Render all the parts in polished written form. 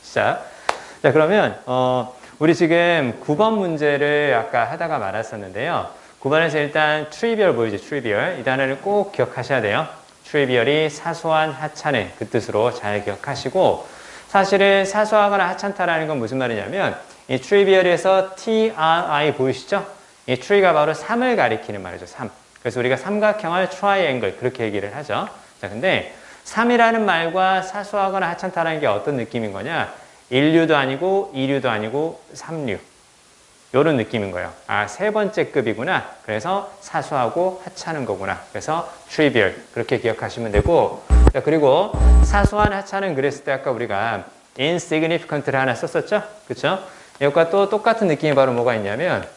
시작. 자, 그러면 우리 지금 9번 문제를 아까 하다가 말았었는데요. 9번에서 일단 트리비얼 보이죠? 트리비얼. 이 단어를 꼭 기억하셔야 돼요. 트리비얼이 사소한 하찮은 그 뜻으로 잘 기억하시고, 사실은 사소하거나 하찮다라는 건 무슨 말이냐면 이 트리비얼에서 TRI 보이시죠? 이 트리가 바로 3을 가리키는 말이죠. 3. 그래서 우리가 삼각형을 트라이앵글 그렇게 얘기를 하죠. 자, 근데 3이라는 말과 사소하거나 하찮다라는 게 어떤 느낌인 거냐? 1류도 아니고 2류도 아니고 3류. 요런 느낌인 거예요. 아, 세 번째 급이구나. 그래서 사소하고 하찮은 거구나. 그래서 trivial. 그렇게 기억하시면 되고. 자, 그리고 사소한 하찮은 그랬을 때 아까 우리가 insignificant를 하나 썼었죠? 그쵸? 이것과 또 똑같은 느낌이 바로 뭐가 있냐면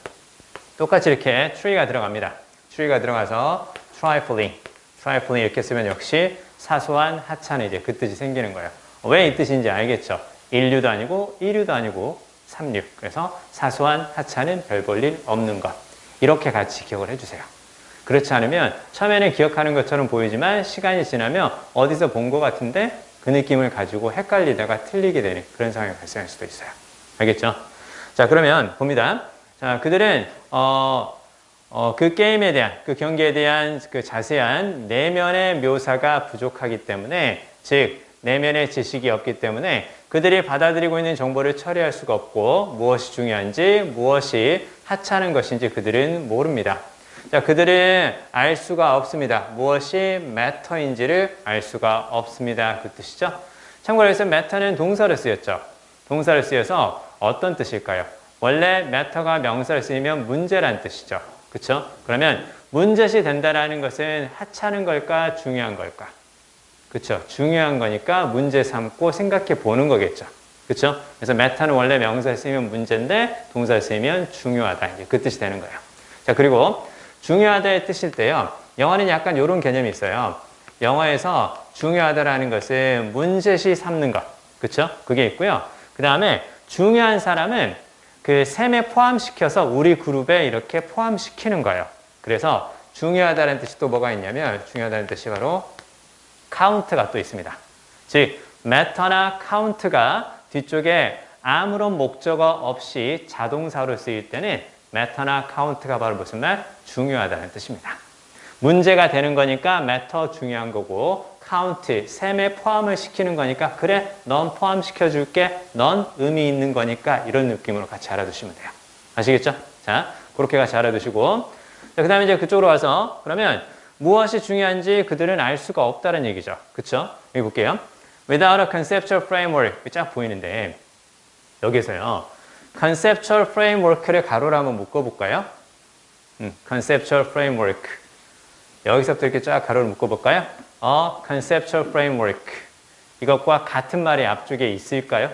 똑같이 이렇게 true가 들어갑니다. true가 들어가서 trifling. trifling 이렇게 쓰면 역시 사소한 하찮은 이제 그 뜻이 생기는 거예요. 왜 이 뜻인지 알겠죠? 1류도 아니고 2류도 아니고 3류. 그래서 사소한 하찮은 별 볼 일 없는 것. 이렇게 같이 기억을 해주세요. 그렇지 않으면 처음에는 기억하는 것처럼 보이지만 시간이 지나면 어디서 본 것 같은데 그 느낌을 가지고 헷갈리다가 틀리게 되는 그런 상황이 발생할 수도 있어요. 알겠죠? 자, 그러면 봅니다. 자, 그들은 그 게임에 대한, 그 경기에 대한 그 자세한 내면의 묘사가 부족하기 때문에, 즉 내면의 지식이 없기 때문에 그들이 받아들이고 있는 정보를 처리할 수가 없고 무엇이 중요한지 무엇이 하찮은 것인지 그들은 모릅니다. 자, 그들은 알 수가 없습니다. 무엇이 matter인지를 알 수가 없습니다. 그 뜻이죠. 참고로 해서 matter는 동사를 쓰였죠. 동사를 쓰여서 어떤 뜻일까요? 원래 matter가 명사를 쓰이면 문제란 뜻이죠. 그렇죠? 그러면 문제시 된다라는 것은 하찮은 걸까 중요한 걸까? 그렇죠? 중요한 거니까 문제 삼고 생각해 보는 거겠죠. 그렇죠? 그래서 matter는 원래 명사를 쓰이면 문제인데 동사를 쓰이면 중요하다. 이제 그 뜻이 되는 거예요. 자, 그리고 중요하다의 뜻일 때요. 영어는 약간 이런 개념이 있어요. 영어에서 중요하다라는 것은 문제시 삼는 것. 그렇죠? 그게 있고요. 그 다음에 중요한 사람은 그 셈에 포함시켜서 우리 그룹에 이렇게 포함시키는 거예요. 그래서 중요하다는 뜻이 또 뭐가 있냐면 중요하다는 뜻이 바로 count가 또 있습니다. 즉 matter나 count가 뒤쪽에 아무런 목적어 없이 자동사로 쓰일 때는 matter나 count가 바로 무슨 말? 중요하다는 뜻입니다. 문제가 되는 거니까 matter 중요한 거고 count, 셈에 포함을 시키는 거니까 그래, 넌 포함시켜 줄게. 넌 의미 있는 거니까 이런 느낌으로 같이 알아두시면 돼요. 아시겠죠? 자, 그렇게 같이 알아두시고 자, 그 다음에 이제 그쪽으로 와서 그러면 무엇이 중요한지 그들은 알 수가 없다는 얘기죠. 그쵸? 여기 볼게요. Without a conceptual framework 쫙 보이는데 여기서요. conceptual framework를 가로로 한번 묶어볼까요? conceptual framework 여기서부터 이렇게 쫙 가로를 묶어볼까요? conceptual framework 이것과 같은 말이 앞쪽에 있을까요?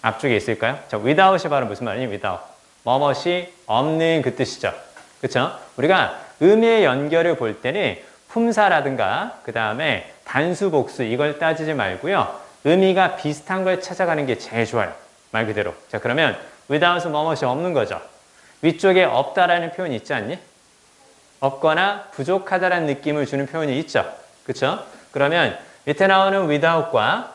앞쪽에 있을까요? 자, without이 바로 무슨 말이니? without 뭐뭇이 없는 그 뜻이죠. 그렇죠? 우리가 의미의 연결을 볼 때는 품사라든가 그 다음에 단수, 복수 이걸 따지지 말고요. 의미가 비슷한 걸 찾아가는 게 제일 좋아요. 말 그대로. 자, 그러면 without은 뭐뭇이 없는 거죠. 위쪽에 없다라는 표현이 있지 않니? 없거나 부족하다라는 느낌을 주는 표현이 있죠. 그렇죠? 그러면 밑에 나오는 without과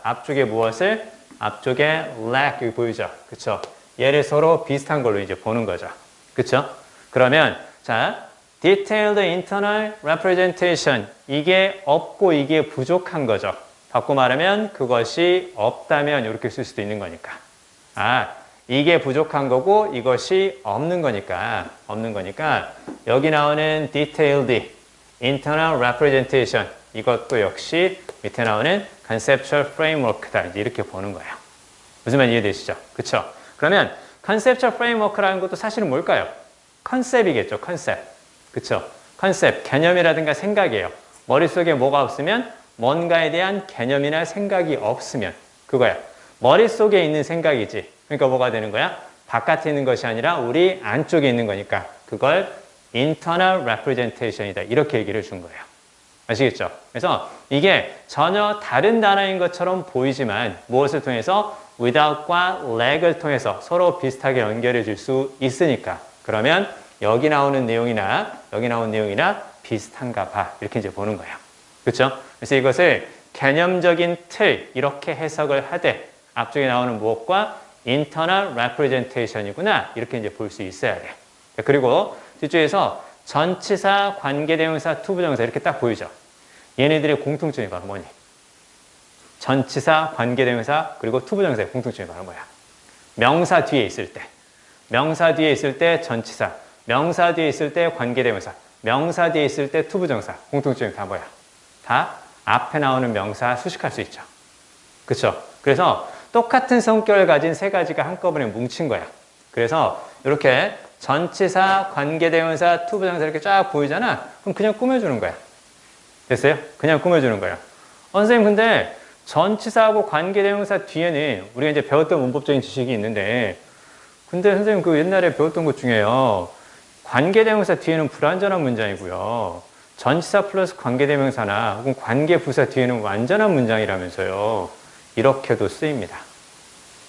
앞쪽에 무엇을? 앞쪽에 lack 여기 보이죠? 그렇죠? 얘를 서로 비슷한 걸로 이제 보는 거죠. 그렇죠? 그러면 자, detailed internal representation 이게 없고 이게 부족한 거죠. 바꿔 말하면 그것이 없다면 이렇게 쓸 수도 있는 거니까. 이게 부족한 거고 이것이 없는 거니까 여기 나오는 detailed internal representation 이것도 역시 밑에 나오는 conceptual framework다 이렇게 보는 거예요. 무슨 말 이해되시죠? 그렇죠? 그러면 conceptual framework라는 것도 사실은 뭘까요? 컨셉이겠죠. 컨셉. 그렇죠? 컨셉, 개념이라든가 생각이에요. 머릿속에 뭐가 없으면 뭔가에 대한 개념이나 생각이 없으면 그거야. 머릿속에 있는 생각이지. 그러니까 뭐가 되는 거야? 바깥에 있는 것이 아니라 우리 안쪽에 있는 거니까 그걸 internal representation이다. 이렇게 얘기를 준 거예요. 아시겠죠? 그래서 이게 전혀 다른 단어인 것처럼 보이지만 무엇을 통해서? without과 lag을 통해서 서로 비슷하게 연결해 줄 수 있으니까 그러면 여기 나오는 내용이나 비슷한가 봐. 이렇게 이제 보는 거예요. 그렇죠? 그래서 이것을 개념적인 틀 이렇게 해석을 하되 앞쪽에 나오는 무엇과 internal representation이구나 이렇게 이제 볼 수 있어야 돼. 그리고 뒤쪽에서 전치사, 관계대명사, 투부정사 이렇게 딱 보이죠. 얘네들의 공통점이 바로 뭐니? 전치사, 관계대명사 그리고 투부정사의 공통점이 바로 뭐야? 명사 뒤에 있을 때, 명사 뒤에 있을 때 전치사, 명사 뒤에 있을 때 관계대명사, 명사 뒤에 있을 때 투부정사 공통점이 다 뭐야? 다 앞에 나오는 명사 수식할 수 있죠. 그렇죠? 그래서 똑같은 성격을 가진 세 가지가 한꺼번에 뭉친 거야. 그래서 이렇게 전치사, 관계대명사, 투부정사 이렇게 쫙 보이잖아. 그럼 그냥 꾸며주는 거야. 됐어요? 그냥 꾸며주는 거야. 선생님 근데 전치사하고 관계대명사 뒤에는 우리가 이제 배웠던 문법적인 지식이 있는데 근데 선생님 그 옛날에 배웠던 것 중에요. 관계대명사 뒤에는 불완전한 문장이고요. 전치사 플러스 관계대명사나 혹은 관계부사 뒤에는 완전한 문장이라면서요. 이렇게도 쓰입니다.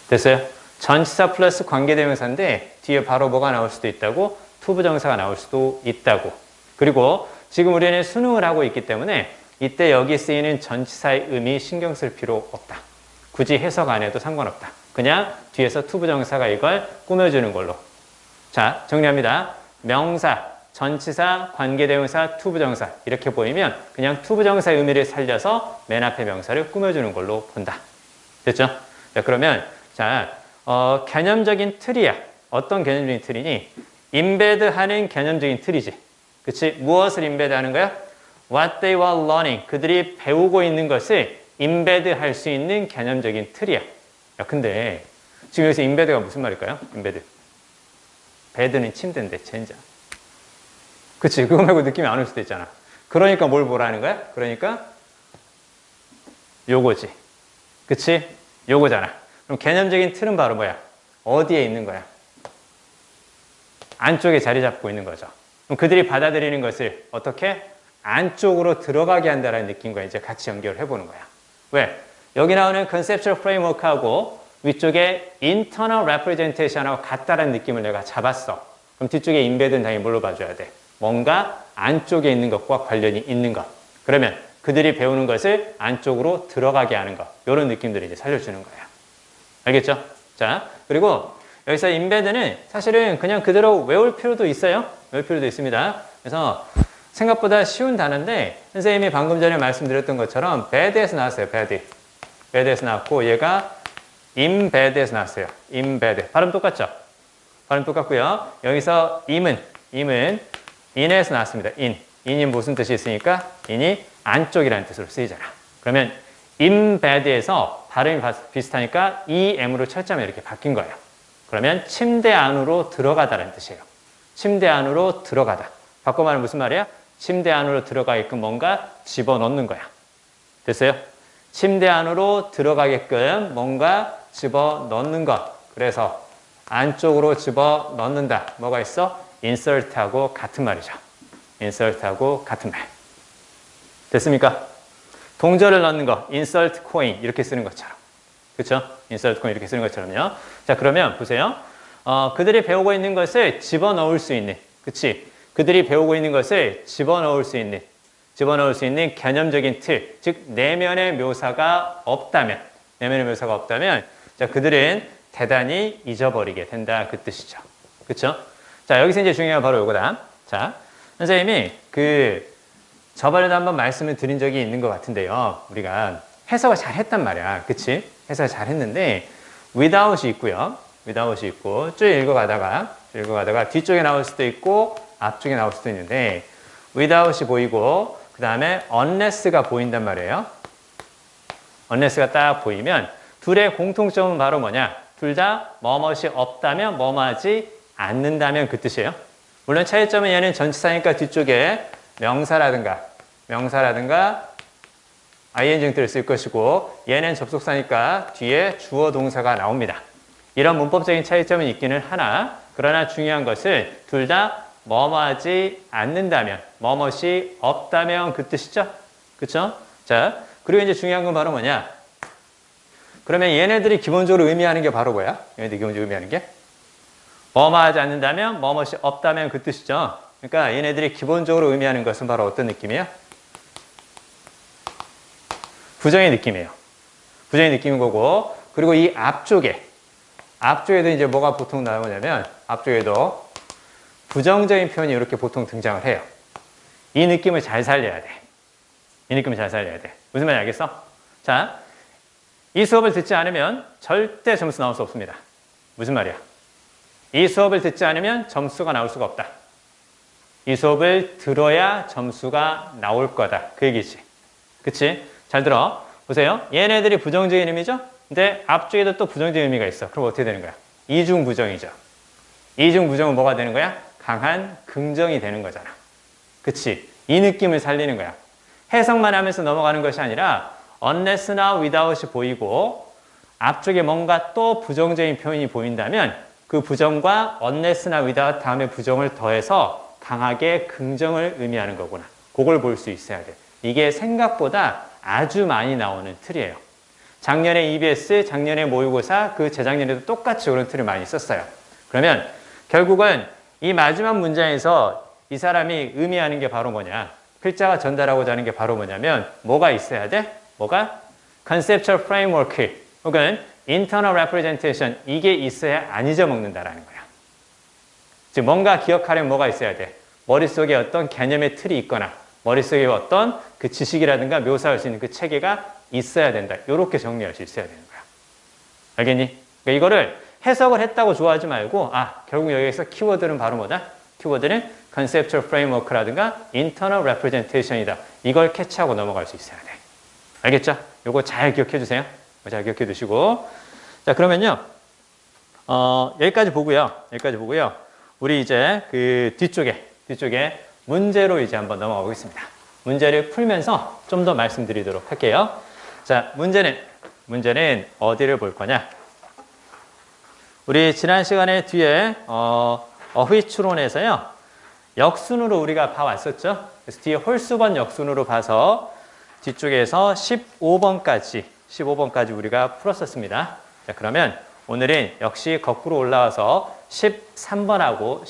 됐어요? 전치사 플러스 관계대명사인데 뒤에 바로 뭐가 나올 수도 있다고? 투부정사가 나올 수도 있다고. 그리고 지금 우리는 수능을 하고 있기 때문에 이때 여기 쓰이는 전치사의 의미 신경 쓸 필요 없다. 굳이 해석 안 해도 상관없다. 그냥 뒤에서 투부정사가 이걸 꾸며주는 걸로. 자, 정리합니다. 명사, 전치사, 관계대명사, 투부정사 이렇게 보이면 그냥 투부정사의 의미를 살려서 맨 앞에 명사를 꾸며주는 걸로 본다. 됐죠? 자, 그러면 개념적인 틀이야. 어떤 개념적인 틀이니? 임베드하는 개념적인 틀이지. 그치? 무엇을 임베드하는 거야? What they were learning. 그들이 배우고 있는 것을 임베드할 수 있는 개념적인 틀이야. 야, 근데 지금 여기서 임베드가 무슨 말일까요? 임베드. 베드는 침대인데 젠장. 그치? 그거 말고 느낌이 안 올 수도 있잖아. 그러니까 뭘 보라는 거야? 그러니까 요거지. 그치? 요거잖아. 그럼 개념적인 틀은 바로 뭐야? 어디에 있는 거야? 안쪽에 자리 잡고 있는 거죠. 그럼 그들이 받아들이는 것을 어떻게? 안쪽으로 들어가게 한다는 느낌과 이제 같이 연결을 해보는 거야. 왜? 여기 나오는 conceptual framework하고 위쪽에 internal representation하고 같다는 느낌을 내가 잡았어. 그럼 뒤쪽에 embedd는 당연히 뭘로 봐줘야 돼? 뭔가 안쪽에 있는 것과 관련이 있는 것. 그러면 그들이 배우는 것을 안쪽으로 들어가게 하는 것. 이런 느낌들을 이제 살려주는 거야. 알겠죠? 자, 그리고 여기서 embedd는 사실은 그냥 그대로 외울 필요도 있어요. 외울 필요도 있습니다. 그래서 생각보다 쉬운 단어인데 선생님이 방금 전에 말씀드렸던 것처럼 bad에서 나왔어요. bad에서 나왔고 얘가 embed에서 나왔어요. embed. 발음 똑같죠? 발음 똑같고요. 여기서 im은 in에서 나왔습니다. in이 무슨 뜻이 있으니까 in이 안쪽이라는 뜻으로 쓰이잖아. 그러면 embed에서 발음이 비슷하니까 em으로 철자면 이렇게 바뀐 거예요. 그러면 침대 안으로 들어가다라는 뜻이에요. 침대 안으로 들어가다. 바꿔 말하면 무슨 말이야? 침대 안으로 들어가게끔 뭔가 집어넣는 거야. 됐어요? 침대 안으로 들어가게끔 뭔가 집어넣는 것. 그래서 안쪽으로 집어넣는다. 뭐가 있어? insert하고 같은 말이죠. insert하고 같은 말. 됐습니까? 동절을 넣는 거. insert coin 이렇게 쓰는 것처럼. 그렇죠? insert coin 이렇게 쓰는 것처럼요. 자, 그러면 보세요. 그들이 배우고 있는 것을 집어넣을 수 있는. 그치? 그들이 배우고 있는 것을 집어넣을 수 있는 개념적인 틀, 즉 내면의 묘사가 없다면 자, 그들은 대단히 잊어버리게 된다 그 뜻이죠. 그렇죠? 자, 여기서 이제 중요한 건 바로 이거다. 자, 선생님이 저번에도 한번 말씀을 드린 적이 있는 것 같은데요. 우리가 해석을 잘 했단 말이야. 그치? 해석을 잘 했는데 without이 있고요. without이 있고 쭉 읽어가다가 뒤쪽에 나올 수도 있고 앞쪽에 나올 수도 있는데 without이 보이고 그 다음에 unless가 보인단 말이에요. unless가 딱 보이면 둘의 공통점은 바로 뭐냐? 둘 다 뭐뭇이 없다면 뭐뭐하지 않는다면 그 뜻이에요. 물론 차이점은 얘는 전치사니까 뒤쪽에 명사라든가 ing형태를 쓸 것이고 얘는 접속사니까 뒤에 주어 동사가 나옵니다. 이런 문법적인 차이점은 있기는 하나 그러나 중요한 것을 둘 다 뭐뭐하지 않는다면 뭐뭇이 없다면 그 뜻이죠. 그렇죠? 자, 그리고 이제 중요한 건 바로 뭐냐? 그러면 얘네들이 기본적으로 의미하는 게 바로 뭐야? 얘네들이 기본적으로 의미하는 게 뭐뭐하지 않는다면 뭐뭇이 없다면 그 뜻이죠. 그러니까 얘네들이 기본적으로 의미하는 것은 바로 어떤 느낌이에요? 부정의 느낌이에요. 부정의 느낌인 거고, 그리고 이 앞쪽에도 이제 뭐가 보통 나오냐면, 앞쪽에도 부정적인 표현이 이렇게 보통 등장을 해요. 이 느낌을 잘 살려야 돼. 이 느낌을 잘 살려야 돼. 무슨 말인지 알겠어? 자, 이 수업을 듣지 않으면 절대 점수 나올 수 없습니다. 무슨 말이야? 이 수업을 듣지 않으면 점수가 나올 수가 없다. 이 수업을 들어야 점수가 나올 거다. 그 얘기지. 그치? 잘 들어. 보세요. 얘네들이 부정적인 의미죠? 근데 앞쪽에도 또 부정적인 의미가 있어. 그럼 어떻게 되는 거야? 이중부정이죠. 이중부정은 뭐가 되는 거야? 강한 긍정이 되는 거잖아. 그치? 이 느낌을 살리는 거야. 해석만 하면서 넘어가는 것이 아니라 unless나 without이 보이고 앞쪽에 뭔가 또 부정적인 표현이 보인다면 그 부정과 unless나 without 다음에 부정을 더해서 강하게 긍정을 의미하는 거구나. 그걸 볼 수 있어야 돼. 이게 생각보다 아주 많이 나오는 틀이에요. 작년에 EBS, 작년에 모의고사, 그 재작년에도 똑같이 그런 틀을 많이 썼어요. 그러면 결국은 이 마지막 문장에서 이 사람이 의미하는 게 바로 뭐냐? 필자가 전달하고자 하는 게 바로 뭐냐면 뭐가 있어야 돼? 뭐가? Conceptual Framework 혹은 Internal Representation 이게 있어야 안 잊어먹는다라는 거야. 즉 뭔가 기억하려면 뭐가 있어야 돼? 머릿속에 어떤 개념의 틀이 있거나 머릿속에 어떤 그 지식이라든가 묘사할 수 있는 그 체계가 있어야 된다. 이렇게 정리할 수 있어야 되는 거야. 알겠니? 그러니까 이거를 해석을 했다고 좋아하지 말고 결국 여기에서 키워드는 바로 뭐다? 키워드는 Conceptual Framework라든가 Internal Representation이다. 이걸 캐치하고 넘어갈 수 있어야 돼. 알겠죠? 요거 잘 기억해 주세요. 잘 기억해 두시고. 자, 그러면요. 여기까지 보고요. 우리 이제 그 뒤쪽에 문제로 이제 한번 넘어가 보겠습니다. 문제를 풀면서 좀 더 말씀드리도록 할게요. 자, 문제는 어디를 볼 거냐? 우리 지난 시간에 뒤에 어휘 추론에서요. 역순으로 우리가 봐왔었죠. 그래서 뒤에 홀수번 역순으로 봐서 뒤쪽에서 15번까지 우리가 풀었었습니다. 자, 그러면 오늘은 역시 거꾸로 올라와서 13번하고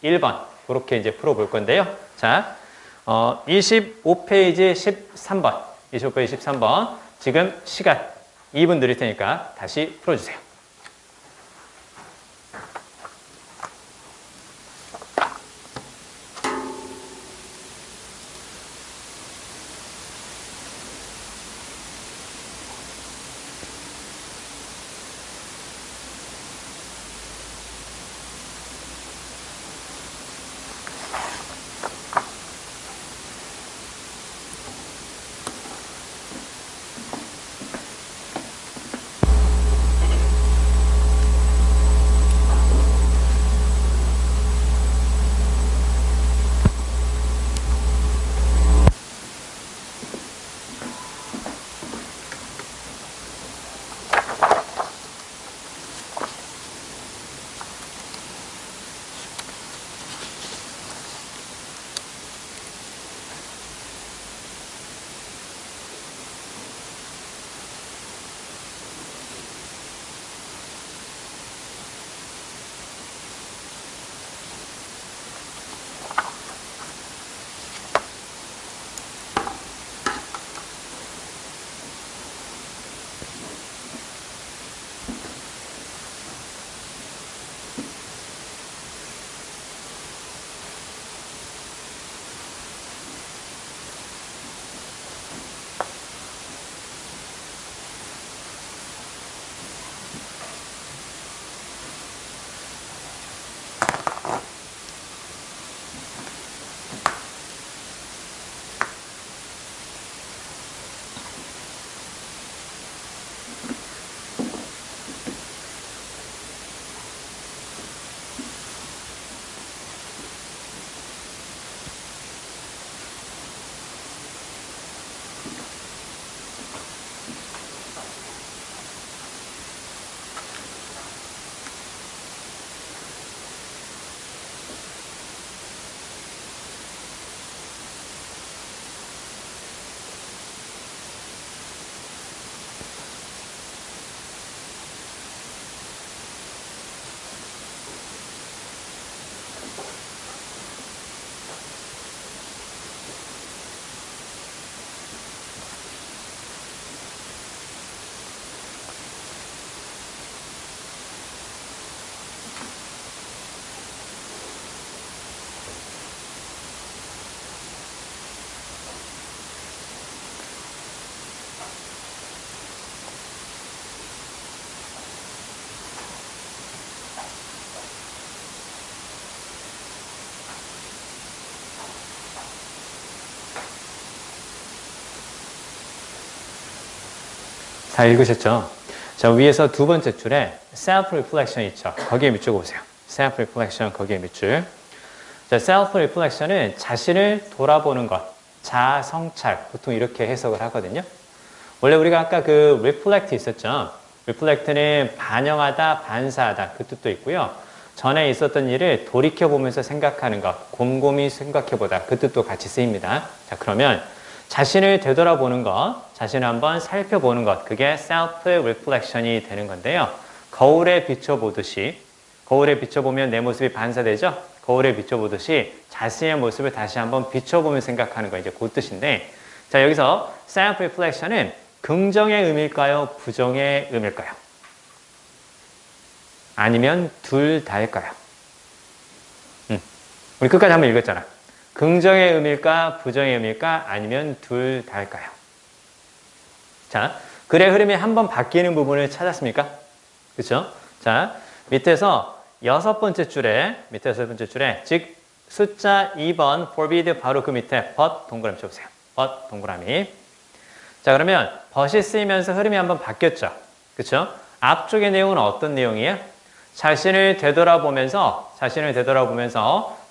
11번 그렇게 이제 풀어볼 건데요. 자, 25페이지 13번, 25페이지 13번 지금 시간 2분 드릴 테니까 다시 풀어주세요. 다 읽으셨죠? 자, 위에서 두 번째 줄에 self-reflection 있죠? 거기에 밑줄 보세요. self-reflection 거기에 밑줄. 자, self-reflection은 자신을 돌아보는 것, 자아 성찰, 보통 이렇게 해석을 하거든요. 원래 우리가 아까 그 reflect 있었죠? reflect는 반영하다, 반사하다 그 뜻도 있고요. 전에 있었던 일을 돌이켜보면서 생각하는 것, 곰곰이 생각해보다 그 뜻도 같이 쓰입니다. 자, 그러면 자신을 되돌아보는 것, 자신을 한번 살펴보는 것, 그게 self-reflection이 되는 건데요. 거울에 비춰보듯이, 거울에 비춰보면 내 모습이 반사되죠? 거울에 비춰보듯이 자신의 모습을 다시 한번 비춰보며 생각하는 거 이제 그 뜻인데, 자, 여기서 self-reflection은 긍정의 의미일까요? 부정의 의미일까요? 아니면 둘 다일까요? 우리 끝까지 한번 읽었잖아. 긍정의 의미일까? 부정의 의미일까? 아니면 둘 다일까요? 자, 글의 흐름이 한번 바뀌는 부분을 찾았습니까? 그렇죠? 자, 밑에서 여섯 번째 줄에, 즉 숫자 2번 forbid 바로 그 밑에 but 동그라미 쳐보세요. but 동그라미. 자, 그러면 but이 쓰이면서 흐름이 한번 바뀌었죠. 그렇죠? 앞쪽의 내용은 어떤 내용이에요? 자신을 되돌아보면서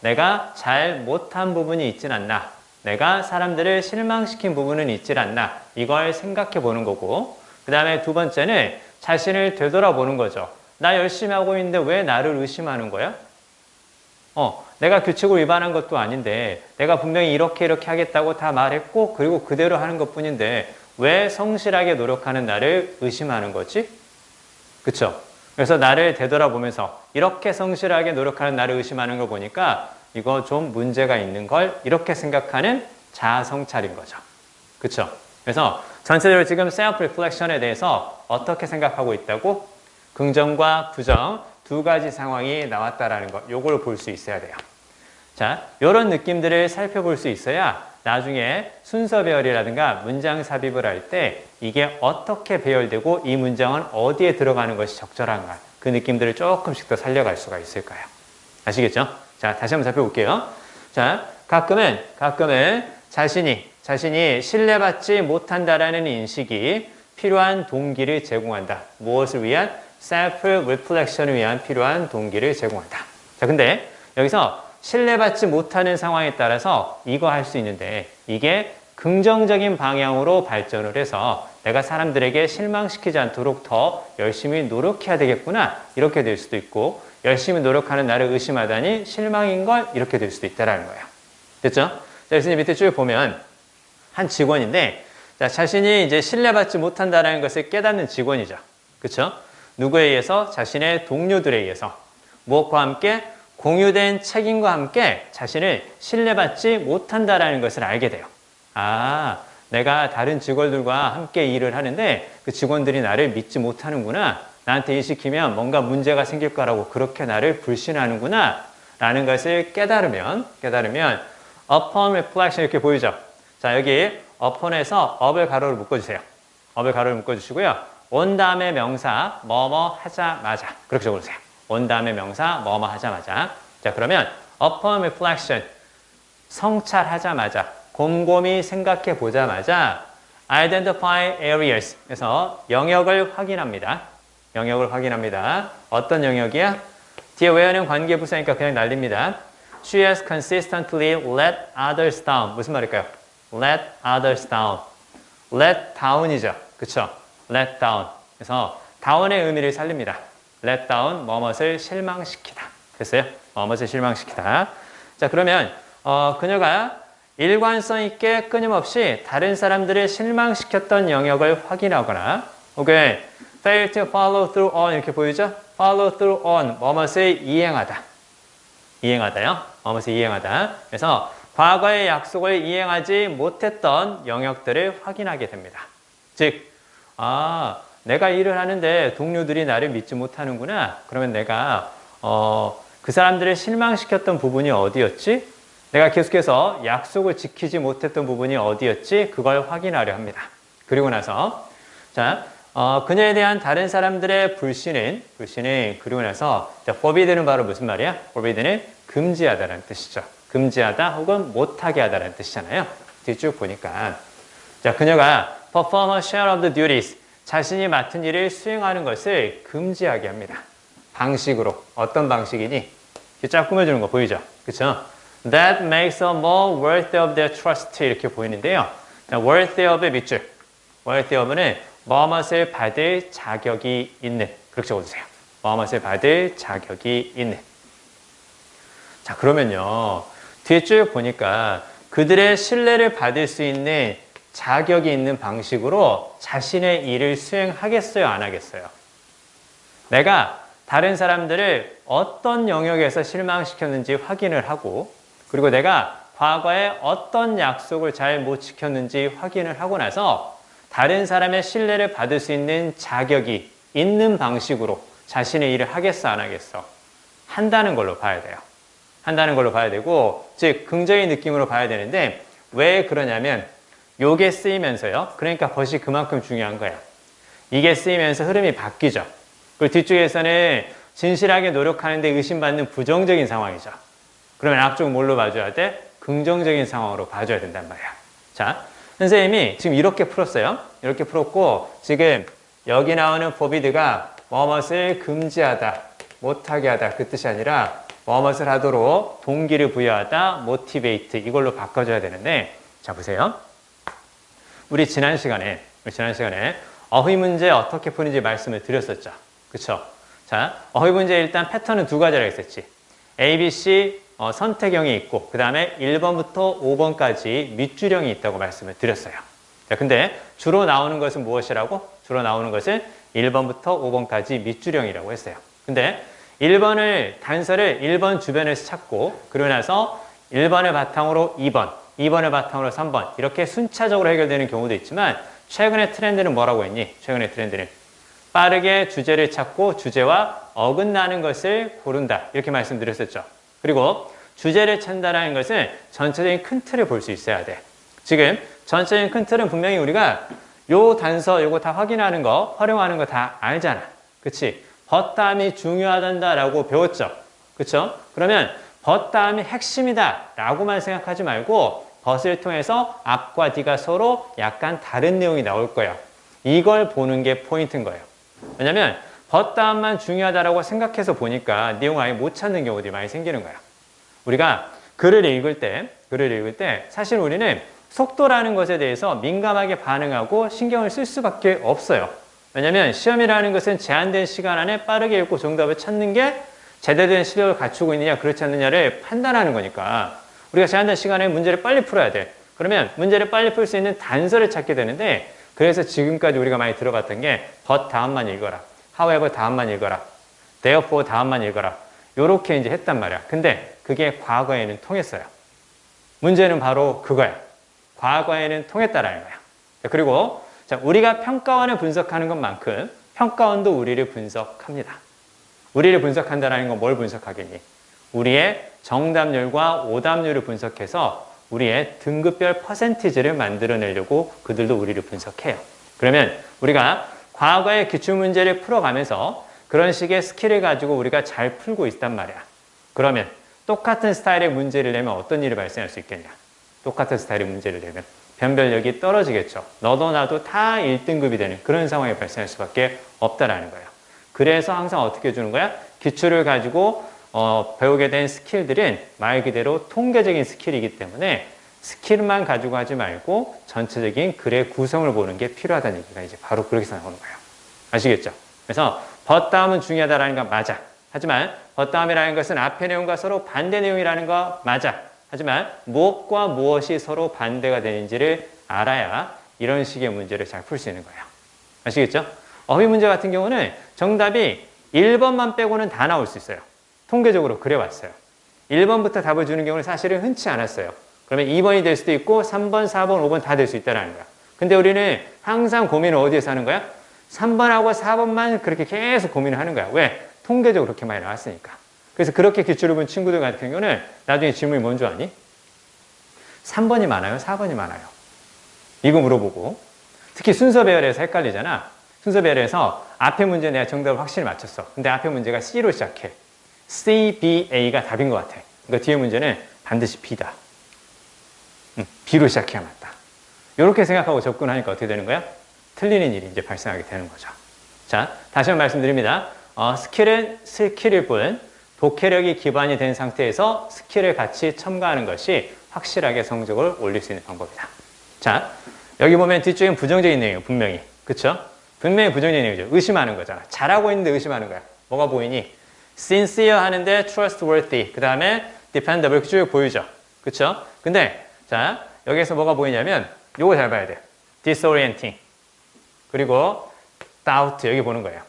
내가 잘 못한 부분이 있진 않나, 내가 사람들을 실망시킨 부분은 있질 않나, 이걸 생각해 보는 거고, 그 다음에 두 번째는 자신을 되돌아보는 거죠. 나 열심히 하고 있는데 왜 나를 의심하는 거야? 내가 규칙을 위반한 것도 아닌데 내가 분명히 이렇게 하겠다고 다 말했고 그리고 그대로 하는 것뿐인데 왜 성실하게 노력하는 나를 의심하는 거지? 그쵸? 그래서 나를 되돌아보면서 이렇게 성실하게 노력하는 나를 의심하는 걸 보니까 이거 좀 문제가 있는 걸 이렇게 생각하는 자아 성찰인 거죠. 그쵸? 그래서 전체적으로 지금 self-reflection에 대해서 어떻게 생각하고 있다고? 긍정과 부정 두 가지 상황이 나왔다라는 것, 요걸 볼 수 있어야 돼요. 자, 요런 느낌들을 살펴볼 수 있어야 나중에 순서 배열이라든가 문장 삽입을 할 때 이게 어떻게 배열되고 이 문장은 어디에 들어가는 것이 적절한가, 그 느낌들을 조금씩 더 살려갈 수가 있을 거예요. 아시겠죠? 자, 다시 한번 살펴볼게요. 자, 가끔은 자신이 신뢰받지 못한다라는 인식이 필요한 동기를 제공한다. 무엇을 위한? self-reflection을 위한 필요한 동기를 제공한다. 자, 근데 여기서 신뢰받지 못하는 상황에 따라서 이거 할 수 있는데 이게 긍정적인 방향으로 발전을 해서 내가 사람들에게 실망시키지 않도록 더 열심히 노력해야 되겠구나, 이렇게 될 수도 있고, 열심히 노력하는 나를 의심하다니 실망인 걸, 이렇게 될 수도 있다는 거예요. 됐죠? 자, 그래서 밑에 쭉 보면 한 직원인데, 자, 자신이 이제 신뢰받지 못한다는 것을 깨닫는 직원이죠. 그렇죠? 누구에 의해서? 자신의 동료들에 의해서. 무엇과 함께? 공유된 책임과 함께 자신을 신뢰받지 못한다라는 것을 알게 돼요. 아, 내가 다른 직원들과 함께 일을 하는데 그 직원들이 나를 믿지 못하는구나. 나한테 일 시키면 뭔가 문제가 생길 거라고 그렇게 나를 불신하는구나 라는 것을 깨달으면 upon reflection 이렇게 보이죠. 자, 여기 upon에서 up을 가로로 묶어주세요. up을 가로로 묶어주시고요. on 다음에 명사 뭐뭐 하자마자 그렇게 적어주세요. on 다음에 명사 뭐뭐 하자마자. 자, 그러면 upon reflection 성찰하자마자, 곰곰이 생각해 보자마자 identify areas 그래서 영역을 확인합니다. 어떤 영역이야? 뒤에 where는 관계부사니까 그냥 날립니다. She has consistently let others down. 무슨 말일까요? let others down. let down이죠. 그쵸? let down. 그래서 down의 의미를 살립니다. let down, 뭐뭇을 실망시키다. 됐어요? 뭐뭇을 실망시키다. 자, 그러면 그녀가 일관성 있게 끊임없이 다른 사람들을 실망시켰던 영역을 확인하거나 혹은 fail to follow through on 이렇게 보이죠? follow through on, 뭐뭇을 이행하다요. 뭐뭇을 이행하다. 그래서 과거의 약속을 이행하지 못했던 영역들을 확인하게 됩니다. 즉, 내가 일을 하는데 동료들이 나를 믿지 못하는구나. 그러면 내가 그 사람들을 실망시켰던 부분이 어디였지? 내가 계속해서 약속을 지키지 못했던 부분이 어디였지? 그걸 확인하려 합니다. 그리고 나서 자, 그녀에 대한 다른 사람들의 불신은 그리고 나서 자, forbid는 바로 무슨 말이야? forbid는 금지하다라는 뜻이죠. 금지하다 혹은 못하게 하다라는 뜻이잖아요. 뒤쭉 보니까 자, 그녀가 perform a share of the duties 자신이 맡은 일을 수행하는 것을 금지하게 합니다. 방식으로. 어떤 방식이니? 쫙 꾸며주는 거 보이죠? 그쵸? That makes them more worthy of their trust 이렇게 보이는데요. 자, worthy of의 밑줄. worthy of는 뭐뭇을 받을 자격이 있는. 그렇게 적어주세요. 뭐뭇을 받을 자격이 있는. 자, 그러면요. 뒤에 쭉 보니까 그들의 신뢰를 받을 수 있는 자격이 있는 방식으로 자신의 일을 수행하겠어요? 안 하겠어요? 내가 다른 사람들을 어떤 영역에서 실망시켰는지 확인을 하고 그리고 내가 과거에 어떤 약속을 잘 못 지켰는지 확인을 하고 나서 다른 사람의 신뢰를 받을 수 있는 자격이 있는 방식으로 자신의 일을 하겠어? 안 하겠어? 한다는 걸로 봐야 돼요. 한다는 걸로 봐야 되고 즉 긍정의 느낌으로 봐야 되는데 왜 그러냐면 요게 쓰이면서요. 그러니까 벗이 그만큼 중요한 거야. 이게 쓰이면서 흐름이 바뀌죠. 그리고 뒤쪽에서는 진실하게 노력하는데 의심받는 부정적인 상황이죠. 그러면 앞쪽 뭘로 봐줘야 돼? 긍정적인 상황으로 봐줘야 된단 말이야. 자, 선생님이 지금 이렇게 풀었어요. 이렇게 풀었고 지금 여기 나오는 포비드가 뭐뭇을 금지하다, 못하게 하다 그 뜻이 아니라 뭐뭇을 하도록 동기를 부여하다, motivate 이걸로 바꿔줘야 되는데 자 보세요. 우리 지난 시간에 어휘 문제 어떻게 푸는지 말씀을 드렸었죠. 그쵸? 자, 어휘 문제 일단 패턴은 두 가지라고 했었지. A, B, C 선택형이 있고 그 다음에 1번부터 5번까지 밑줄형이 있다고 말씀을 드렸어요. 자, 근데 주로 나오는 것은 무엇이라고? 주로 나오는 것은 1번부터 5번까지 밑줄형이라고 했어요. 근데 1번을 단서를 1번 주변에서 찾고 그러고 나서 1번을 바탕으로 2번, 2번을 바탕으로 3번 이렇게 순차적으로 해결되는 경우도 있지만 최근의 트렌드는 뭐라고 했니? 최근의 트렌드는 빠르게 주제를 찾고 주제와 어긋나는 것을 고른다 이렇게 말씀드렸었죠. 그리고 주제를 찾는다는 것은 전체적인 큰 틀을 볼 수 있어야 돼. 지금 전체적인 큰 틀은 분명히 우리가 요 단서 요거 다 확인하는 거 활용하는 거 다 알잖아. 그치? but 다음이 중요하단다라고 배웠죠. 그쵸? 그러면 but 다음이 핵심이다 라고만 생각하지 말고 but을 통해서 앞과 뒤가 서로 약간 다른 내용이 나올 거야. 이걸 보는 게 포인트인 거예요. 왜냐면 but 다음만 중요하다라고 생각해서 보니까 내용 아예 못 찾는 경우들이 많이 생기는 거야. 우리가 글을 읽을 때 사실 우리는 속도라는 것에 대해서 민감하게 반응하고 신경을 쓸 수밖에 없어요. 왜냐면 시험이라는 것은 제한된 시간 안에 빠르게 읽고 정답을 찾는 게 제대로 된 실력을 갖추고 있느냐 그렇지 않느냐를 판단하는 거니까 우리가 제한된 시간에 문제를 빨리 풀어야 돼. 그러면 문제를 빨리 풀 수 있는 단서를 찾게 되는데 그래서 지금까지 우리가 많이 들어봤던 게 but 다음만 읽어라. however 다음만 읽어라. therefore 다음만 읽어라. 요렇게 이제 했단 말이야. 근데 그게 과거에는 통했어요. 문제는 바로 그거야. 과거에는 통했다라는 거야. 그리고 자, 우리가 평가원을 분석하는 것만큼 평가원도 우리를 분석합니다. 우리를 분석한다는 건 뭘 분석하겠니? 우리의 정답률과 오답률을 분석해서 우리의 등급별 퍼센티지를 만들어내려고 그들도 우리를 분석해요. 그러면 우리가 과거의 기출문제를 풀어가면서 그런 식의 스킬을 가지고 우리가 잘 풀고 있단 말이야. 그러면 똑같은 스타일의 문제를 내면 어떤 일이 발생할 수 있겠냐? 똑같은 스타일의 문제를 내면 변별력이 떨어지겠죠. 너도 나도 다 1등급이 되는 그런 상황이 발생할 수밖에 없다라는 거예요. 그래서 항상 어떻게 해주는 거야? 기출을 가지고 배우게 된 스킬들은 말 그대로 통계적인 스킬이기 때문에 스킬만 가지고 하지 말고 전체적인 글의 구성을 보는 게 필요하다는 얘기가 이제 바로 그렇게 나오는 거예요. 아시겠죠? 그래서 but 다음은 중요하다라는 건 맞아. 하지만 but 다음이라는 것은 앞의 내용과 서로 반대 내용이라는 거 맞아. 하지만 무엇과 무엇이 서로 반대가 되는지를 알아야 이런 식의 문제를 잘 풀 수 있는 거예요. 아시겠죠? 어휘 문제 같은 경우는 정답이 1번만 빼고는 다 나올 수 있어요. 통계적으로 그래왔어요. 1번부터 답을 주는 경우는 사실은 흔치 않았어요. 그러면 2번이 될 수도 있고 3번, 4번, 5번 다 될 수 있다는 거야. 근데 우리는 항상 고민을 어디에서 하는 거야? 3번하고 4번만 그렇게 계속 고민을 하는 거야. 왜? 통계적으로 그렇게 많이 나왔으니까. 그래서 그렇게 기출을 본 친구들 같은 경우는 나중에 질문이 뭔 줄 아니? 3번이 많아요? 4번이 많아요? 이거 물어보고 특히 순서 배열에서 헷갈리잖아. 순서 배열에서 앞에 문제 내가 정답을 확실히 맞췄어. 근데 앞에 문제가 C로 시작해. C, B, A가 답인 것 같아. 그러니까 뒤에 문제는 반드시 B다. B로 시작해야 맞다. 이렇게 생각하고 접근하니까 어떻게 되는 거야? 틀리는 일이 이제 발생하게 되는 거죠. 자, 다시 한번 말씀드립니다. 스킬은 스킬일 뿐 독해력이 기반이 된 상태에서 스킬을 같이 첨가하는 것이 확실하게 성적을 올릴 수 있는 방법이다. 자, 여기 보면 뒤쪽엔 부정적인 내용이에요. 분명히. 그쵸? 분명히 부정적인 내용이죠. 의심하는 거잖아. 잘하고 있는데 의심하는 거야. 뭐가 보이니? sincere 하는데 trustworthy. 그 다음에 dependable. 이렇게 쭉 보이죠. 그쵸? 근데 자, 여기에서 뭐가 보이냐면 요거 잘 봐야 돼요. disorienting. 그리고 doubt. 여기 보는 거예요.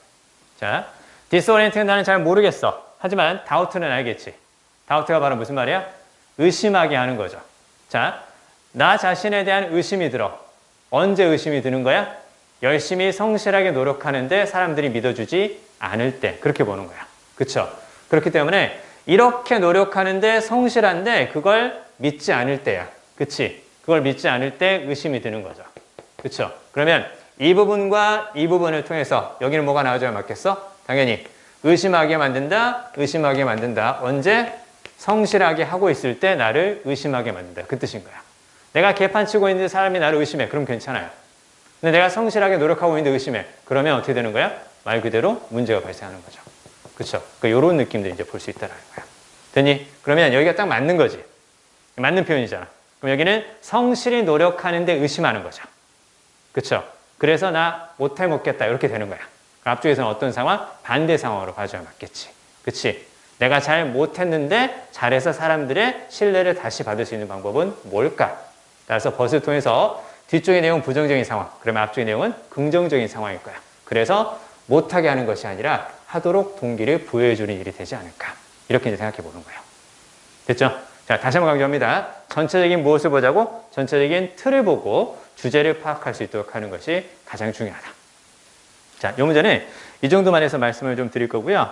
자, disorienting은 나는 잘 모르겠어. 하지만 doubt는 알겠지. doubt가 바로 무슨 말이야? 의심하게 하는 거죠. 자, 나 자신에 대한 의심이 들어. 언제 의심이 드는 거야? 열심히 성실하게 노력하는데 사람들이 믿어주지 않을 때. 그렇게 보는 거야. 그쵸? 그렇기 때문에 이렇게 노력하는데 성실한데 그걸 믿지 않을 때야. 그치? 그걸 믿지 않을 때 의심이 드는 거죠. 그쵸? 그러면 이 부분과 이 부분을 통해서 여기는 뭐가 나와줘야 맞겠어? 당연히 의심하게 만든다, 의심하게 만든다. 언제? 성실하게 하고 있을 때 나를 의심하게 만든다. 그 뜻인 거야. 내가 개판치고 있는데 사람이 나를 의심해. 그럼 괜찮아요. 근데 내가 성실하게 노력하고 있는데 의심해. 그러면 어떻게 되는 거야? 말 그대로 문제가 발생하는 거죠. 그쵸? 그러니까 이런 느낌들 이제 볼 수 있다는 거야. 됐니? 그러면 여기가 딱 맞는 거지. 맞는 표현이잖아. 그럼 여기는 성실히 노력하는데 의심하는 거죠. 그쵸? 그래서 나 못해 먹겠다. 이렇게 되는 거야. 앞쪽에서는 어떤 상황? 반대 상황으로 봐줘야 맞겠지. 그치? 내가 잘 못했는데 잘해서 사람들의 신뢰를 다시 받을 수 있는 방법은 뭘까? 따라서 벗을 통해서 뒤쪽의 내용은 부정적인 상황, 그러면 앞쪽의 내용은 긍정적인 상황일 거야. 그래서 못하게 하는 것이 아니라 하도록 동기를 부여해주는 일이 되지 않을까. 이렇게 이제 생각해 보는 거예요. 됐죠? 자, 다시 한번 강조합니다. 전체적인 무엇을 보자고? 전체적인 틀을 보고 주제를 파악할 수 있도록 하는 것이 가장 중요하다. 자, 요 문제는 이 정도만 해서 말씀을 좀 드릴 거고요.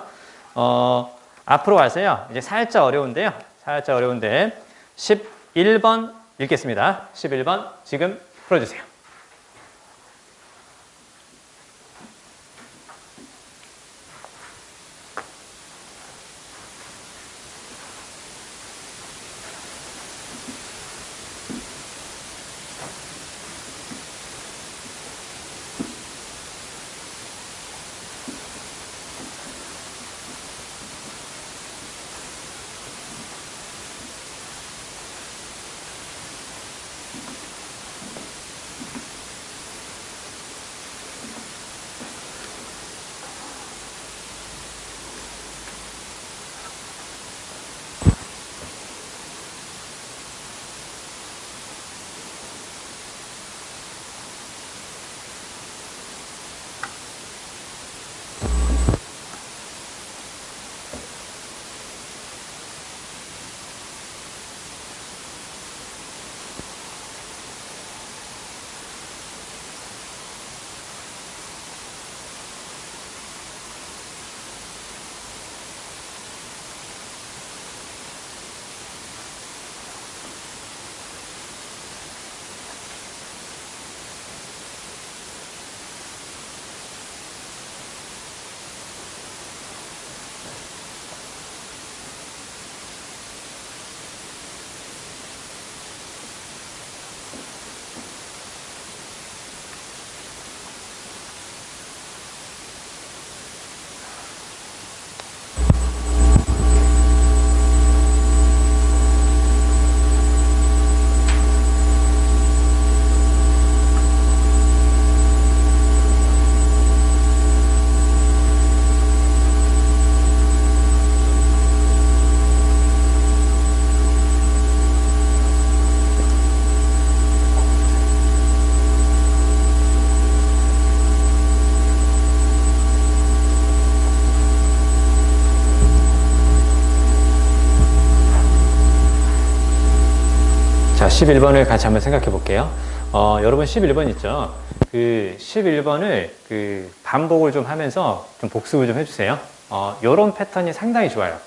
앞으로 와서요. 이제 살짝 어려운데요. 살짝 어려운데 11번 읽겠습니다. 11번 지금 풀어주세요. 자, 11번을 같이 한번 생각해 볼게요. 여러분 11번 있죠? 그 11번을 그 반복을 좀 하면서 좀 복습을 좀 해주세요. 요런 패턴이 상당히 좋아요.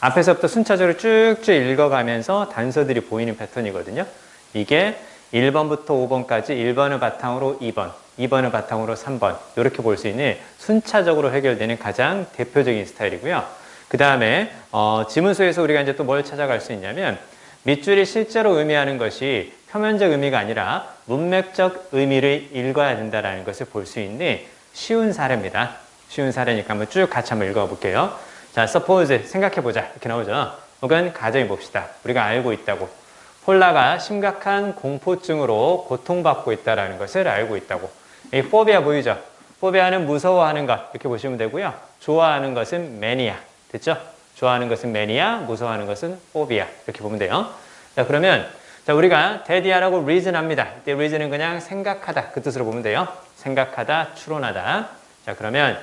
앞에서부터 순차적으로 쭉쭉 읽어가면서 단서들이 보이는 패턴이거든요. 이게 1번부터 5번까지 1번을 바탕으로 2번, 2번을 바탕으로 3번 이렇게 볼 수 있는 순차적으로 해결되는 가장 대표적인 스타일이고요. 그 다음에 지문서에서 우리가 이제 또 뭘 찾아갈 수 있냐면 밑줄이 실제로 의미하는 것이 표면적 의미가 아니라 문맥적 의미를 읽어야 된다는 것을 볼 수 있는 쉬운 사례입니다. 쉬운 사례니까 한번 쭉 같이 한번 읽어볼게요. 자, suppose 생각해보자 이렇게 나오죠. 혹은 가정해봅시다. 우리가 알고 있다고. 폴라가 심각한 공포증으로 고통받고 있다는 것을 알고 있다고. 이 포비아 보이죠? 포비아는 무서워하는 것 이렇게 보시면 되고요. 좋아하는 것은 매니아. 됐죠? 좋아하는 것은 매니아, 무서워하는 것은 포비아 이렇게 보면 돼요. 자, 그러면 자, 우리가 대디아라고 reason합니다. 이때 reason은 그냥 생각하다 그 뜻으로 보면 돼요. 생각하다, 추론하다. 자, 그러면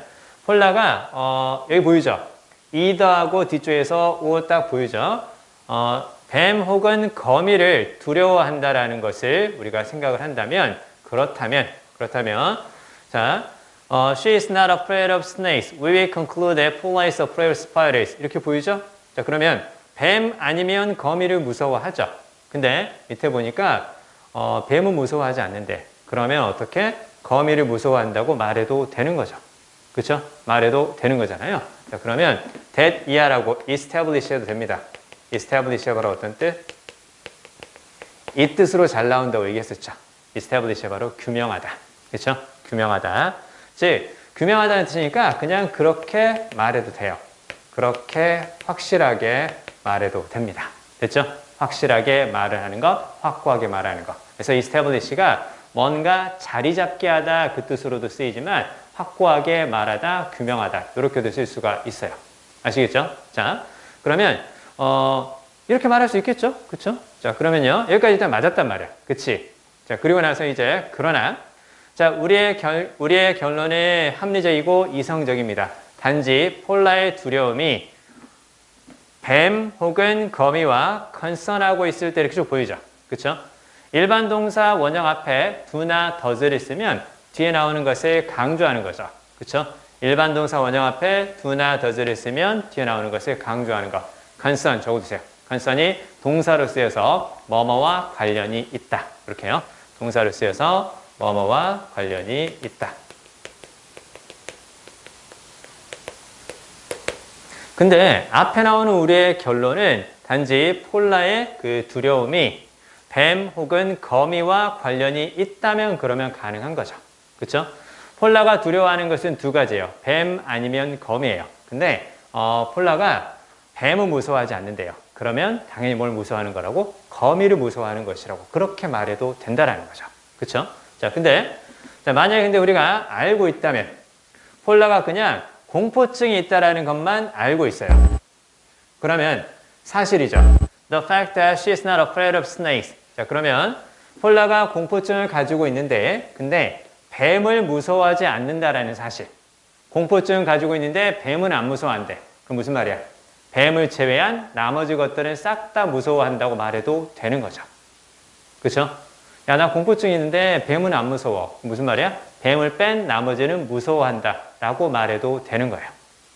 폴라가 여기 보이죠? either하고 뒤쪽에서 o 딱 보이죠? 뱀 혹은 거미를 두려워한다라는 것을 우리가 생각을 한다면 그렇다면 자, she is not afraid of snakes. We will conclude that Paula is afraid of spiders. 이렇게 보이죠? 자, 그러면 뱀 아니면 거미를 무서워하죠. 근데 밑에 보니까 뱀은 무서워하지 않는데 그러면 어떻게 거미를 무서워한다고 말해도 되는 거죠. 그렇죠? 말해도 되는 거잖아요. 자, 그러면 that 이하라고 establish 해도 됩니다. establish가 바로 어떤 뜻? 이 뜻으로 잘 나온다고 얘기했었죠. establish가 바로 규명하다. 그렇죠? 규명하다. 즉, 규명하다는 뜻이니까 그냥 그렇게 말해도 돼요. 그렇게 확실하게 말해도 됩니다. 됐죠? 확실하게 말을 하는 것, 확고하게 말하는 것. 그래서 establish가 뭔가 자리 잡게 하다 그 뜻으로도 쓰이지만 확고하게 말하다, 규명하다 이렇게도 쓸 수가 있어요. 아시겠죠? 자, 그러면 이렇게 말할 수 있겠죠? 그렇죠? 자, 그러면요. 여기까지 일단 맞았단 말이야. 그치? 자, 그리고 나서 이제 그러나 자, 우리의 결론은 합리적이고 이성적입니다. 단지 폴라의 두려움이 뱀 혹은 거미와 컨선하고 있을 때 이렇게 쭉 보이죠. 그렇죠? 일반 동사 원형 앞에 do나 does를 쓰면 뒤에 나오는 것을 강조하는 거죠. 그렇죠? 일반 동사 원형 앞에 do나 does를 쓰면 뒤에 나오는 것을 강조하는 것. 컨선 적어두세요. 컨선이 동사로 쓰여서 뭐뭐와 관련이 있다. 이렇게요. 동사로 쓰여서 뭐뭐와 관련이 있다. 근데 앞에 나오는 우리의 결론은 단지 폴라의 그 두려움이 뱀 혹은 거미와 관련이 있다면 그러면 가능한 거죠. 그렇죠? 폴라가 두려워하는 것은 두 가지예요. 뱀 아니면 거미예요. 근데 폴라가 뱀은 무서워하지 않는데요. 그러면 당연히 뭘 무서워하는 거라고? 거미를 무서워하는 것이라고 그렇게 말해도 된다라는 거죠. 그렇죠? 자, 근데 만약에 근데 우리가 알고 있다면 폴라가 그냥 공포증이 있다라는 것만 알고 있어요. 그러면 사실이죠. The fact that she is not afraid of snakes. 자, 그러면 폴라가 공포증을 가지고 있는데 근데 뱀을 무서워하지 않는다라는 사실. 공포증을 가지고 있는데 뱀은 안 무서워한대. 그럼 무슨 말이야? 뱀을 제외한 나머지 것들은 싹 다 무서워한다고 말해도 되는 거죠. 그렇죠? 야, 나 공포증이 있는데 뱀은 안 무서워. 무슨 말이야? 뱀을 뺀 나머지는 무서워한다 라고 말해도 되는 거예요.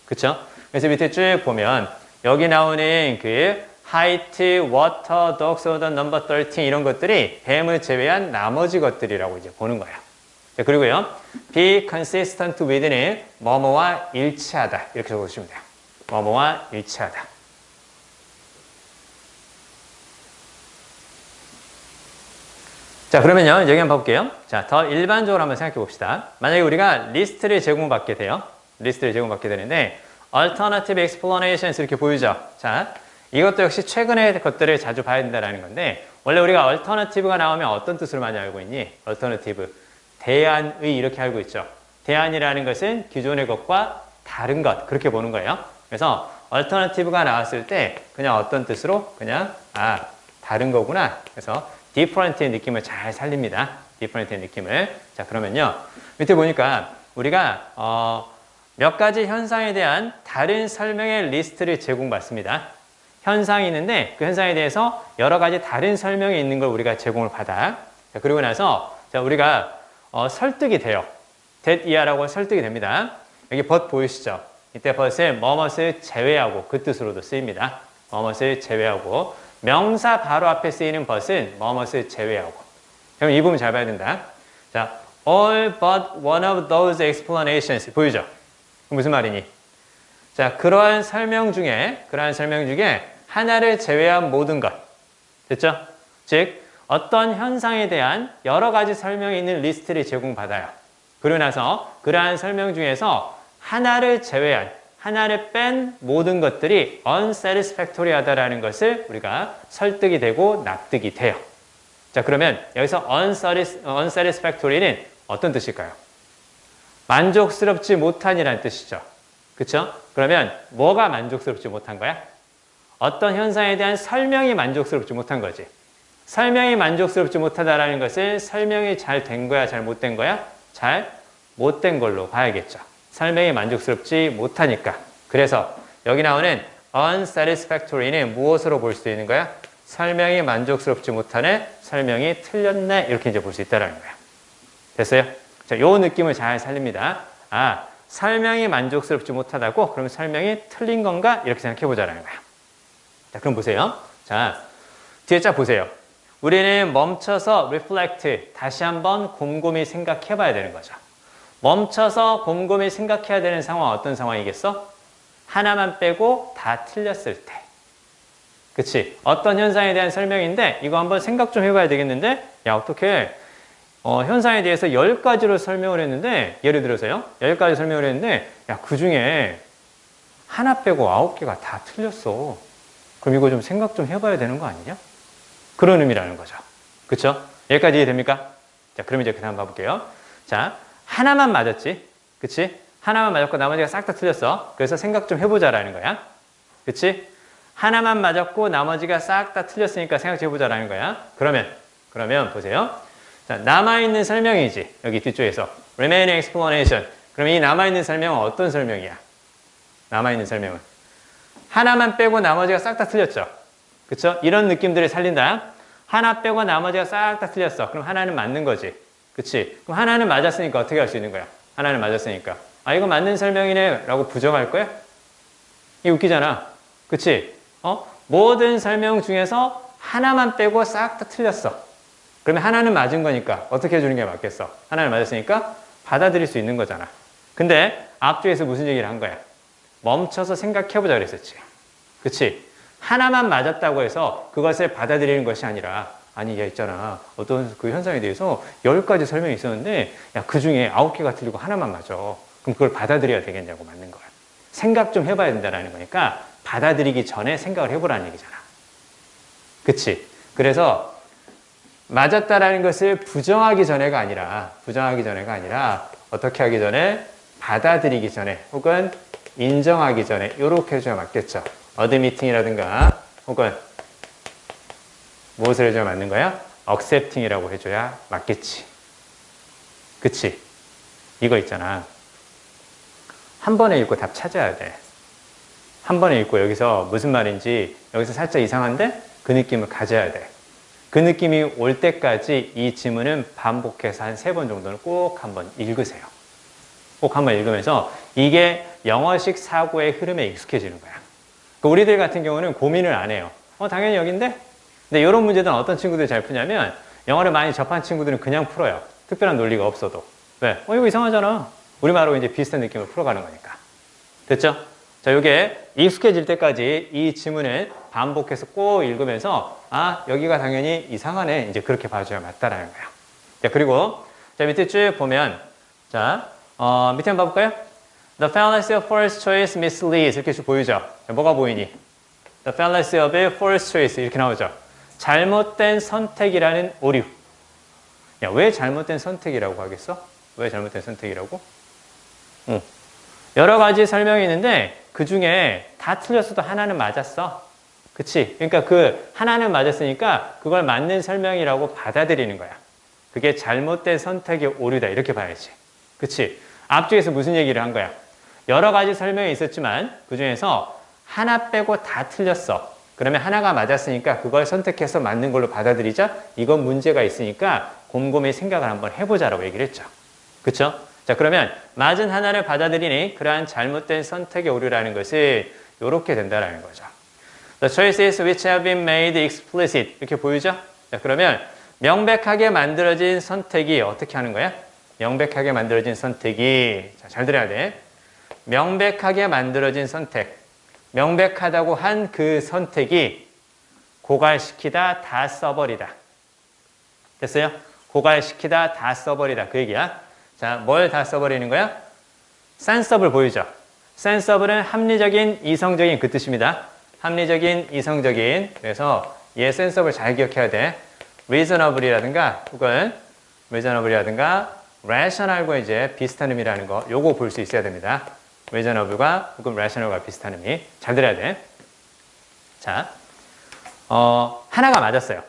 그쵸? 그래서 밑에 쭉 보면 여기 나오는 그 height, water, dogs order number 13 이런 것들이 뱀을 제외한 나머지 것들이라고 이제 보는 거예요. 자, 그리고요. be consistent with는 뭐뭐와 일치하다 이렇게 적어주시면 돼요. 뭐뭐와 일치하다. 자, 그러면요. 여기 한번 볼게요. 자, 더 일반적으로 한번 생각해 봅시다. 만약에 우리가 리스트를 제공받게 돼요. 리스트를 제공받게 되는데 alternative explanations 이렇게 보이죠. 자, 이것도 역시 최근의 것들을 자주 봐야 된다는 건데 원래 우리가 alternative가 나오면 어떤 뜻으로 많이 알고 있니? alternative, 대안의 이렇게 알고 있죠. 대안이라는 것은 기존의 것과 다른 것 그렇게 보는 거예요. 그래서 alternative가 나왔을 때 그냥 어떤 뜻으로? 그냥 다른 거구나. 그래서 different의 느낌을 잘 살립니다. different의 느낌을. 자, 그러면요. 밑에 보니까 우리가 몇 가지 현상에 대한 다른 설명의 리스트를 제공받습니다. 현상이 있는데 그 현상에 대해서 여러 가지 다른 설명이 있는 걸 우리가 제공을 받아. 자, 그리고 나서 자, 우리가 설득이 돼요. that 이하라고 설득이 됩니다. 여기 but 보이시죠? 이때 but을 뭐뭇을 제외하고 그 뜻으로도 쓰입니다. 뭐뭇을 제외하고 명사 바로 앞에 쓰이는 but은 뭐뭇을 제외하고. 그럼 이 부분 잘 봐야 된다. 자, all but one of those explanations 보이죠? 무슨 말이니? 자, 그러한 설명 중에 하나를 제외한 모든 것. 됐죠? 즉, 어떤 현상에 대한 여러 가지 설명이 있는 리스트를 제공받아요. 그러고 나서 그러한 설명 중에서 하나를 제외한, 하나를 뺀 모든 것들이 unsatisfactory하다라는 것을 우리가 설득이 되고 납득이 돼요. 자, 그러면 여기서 unsatisfactory는 어떤 뜻일까요? 만족스럽지 못한이라는 뜻이죠. 그쵸? 그러면 뭐가 만족스럽지 못한 거야? 어떤 현상에 대한 설명이 만족스럽지 못한 거지. 설명이 만족스럽지 못하다라는 것은 설명이 잘 된 거야, 잘 못된 거야? 잘 못된 걸로 봐야겠죠. 설명이 만족스럽지 못하니까. 그래서 여기 나오는 unsatisfactory는 무엇으로 볼 수 있는 거야? 설명이 만족스럽지 못하네, 설명이 틀렸네, 이렇게 이제 볼 수 있다는 거야. 됐어요? 자, 요 느낌을 잘 살립니다. 아, 설명이 만족스럽지 못하다고? 그러면 설명이 틀린 건가? 이렇게 생각해 보자라는 거야. 자, 그럼 보세요. 자, 뒤에 쫙 보세요. 우리는 멈춰서 reflect, 다시 한번 곰곰이 생각해 봐야 되는 거죠. 멈춰서 곰곰이 생각해야 되는 상황은 어떤 상황이겠어? 하나만 빼고 다 틀렸을 때. 그치? 어떤 현상에 대한 설명인데 이거 한번 생각 좀 해봐야 되겠는데 야, 어떻게 현상에 대해서 10가지로 설명을 했는데 예를 들어서요. 10가지 설명을 했는데 야, 그 중에 하나 빼고 9개가 다 틀렸어. 그럼 이거 좀 생각 좀 해봐야 되는 거 아니냐? 그런 의미라는 거죠. 그쵸? 여기까지 이해됩니까? 자, 그럼 이제 그 다음 봐볼게요. 자, 하나만 맞았지? 그치? 하나만 맞았고 나머지가 싹 다 틀렸어. 그래서 생각 좀 해보자라는 거야. 그치? 하나만 맞았고 나머지가 싹 다 틀렸으니까 생각 좀 해보자라는 거야. 그러면 보세요. 자, 남아있는 설명이지. 여기 뒤쪽에서. remaining explanation. 그럼 이 남아있는 설명은 어떤 설명이야? 남아있는 설명은. 하나만 빼고 나머지가 싹 다 틀렸죠. 그쵸? 이런 느낌들을 살린다. 하나 빼고 나머지가 싹 다 틀렸어. 그럼 하나는 맞는 거지. 그치? 그럼 하나는 맞았으니까 어떻게 할 수 있는 거야? 하나는 맞았으니까. 아, 이거 맞는 설명이네. 라고 부정할 거야? 이거 웃기잖아. 그치? 모든 설명 중에서 하나만 빼고 싹 다 틀렸어. 그러면 하나는 맞은 거니까 어떻게 해주는 게 맞겠어? 하나는 맞았으니까 받아들일 수 있는 거잖아. 근데 앞쪽에서 무슨 얘기를 한 거야? 멈춰서 생각해보자 그랬었지. 그치? 하나만 맞았다고 해서 그것을 받아들이는 것이 아니라 아니, 야, 있잖아. 어떤 그 현상에 대해서 10가지 설명이 있었는데 야, 그 중에 9개가 틀리고 하나만 맞아. 그럼 그걸 받아들여야 되겠냐고 맞는 거야. 생각 좀 해봐야 된다는 거니까 받아들이기 전에 생각을 해보라는 얘기잖아. 그치? 그래서 맞았다라는 것을 부정하기 전에가 아니라 어떻게 하기 전에? 받아들이기 전에 혹은 인정하기 전에 이렇게 해줘야 맞겠죠. 어드미팅이라든가 혹은 무엇을 해줘야 맞는 거야? accepting이라고 해줘야 맞겠지. 그치? 이거 있잖아. 한 번에 읽고 답 찾아야 돼. 한 번에 읽고 여기서 무슨 말인지 여기서 살짝 이상한데 그 느낌을 가져야 돼. 그 느낌이 올 때까지 이 지문은 반복해서 한 3번 정도는 꼭 한번 읽으세요. 꼭 한번 읽으면서 이게 영어식 사고의 흐름에 익숙해지는 거야. 우리들 같은 경우는 고민을 안 해요. 당연히 여긴데? 근데 이런 문제들은 어떤 친구들이 잘 푸냐면 영어를 많이 접한 친구들은 그냥 풀어요. 특별한 논리가 없어도. 왜? 이거 이상하잖아. 우리말로 이제 비슷한 느낌을 풀어가는 거니까. 됐죠? 자, 이게 익숙해질 때까지 이 지문을 반복해서 꼭 읽으면서 아, 여기가 당연히 이상하네. 이제 그렇게 봐줘야 맞다라는 거야. 자, 그리고 자, 밑에 쭉 보면 자, 밑에 한번 봐볼까요? The fallacy of first choice misleads 이렇게 쭉 보이죠? 자, 뭐가 보이니? The fallacy of first choice 이렇게 나오죠? 잘못된 선택이라는 오류. 야, 왜 잘못된 선택이라고 하겠어? 왜 잘못된 선택이라고? 여러 가지 설명이 있는데 그 중에 다 틀렸어도 하나는 맞았어. 그치? 그러니까 그 하나는 맞았으니까 그걸 맞는 설명이라고 받아들이는 거야. 그게 잘못된 선택의 오류다. 이렇게 봐야지. 그치? 앞쪽에서 무슨 얘기를 한 거야? 여러 가지 설명이 있었지만 그 중에서 하나 빼고 다 틀렸어. 그러면 하나가 맞았으니까 그걸 선택해서 맞는 걸로 받아들이자. 이건 문제가 있으니까 곰곰이 생각을 한번 해보자라고 얘기를 했죠. 그쵸? 자, 그러면 맞은 하나를 받아들이니 그러한 잘못된 선택의 오류라는 것은 이렇게 된다는 거죠. The choices which have been made explicit 이렇게 보이죠? 자, 그러면 명백하게 만들어진 선택이 어떻게 하는 거야? 명백하게 만들어진 선택이 자, 잘 들어야 돼. 명백하게 만들어진 선택. 명백하다고 한 그 선택이 고갈시키다, 다 써버리다. 됐어요? 고갈시키다, 다 써버리다. 그 얘기야. 자, 뭘 다 써버리는 거야? sensible 보이죠? sensible은 합리적인, 이성적인 그 뜻입니다. 합리적인, 이성적인. 그래서 얘 sensible 잘 기억해야 돼. reasonable이라든가 혹은 reasonable이라든가 rational과 이제 비슷한 의미라는 거 요거 볼 수 있어야 됩니다. reasonable과 혹은 rational과 비슷한 의미 잘 들어야 돼. 자, 하나가 맞았어요.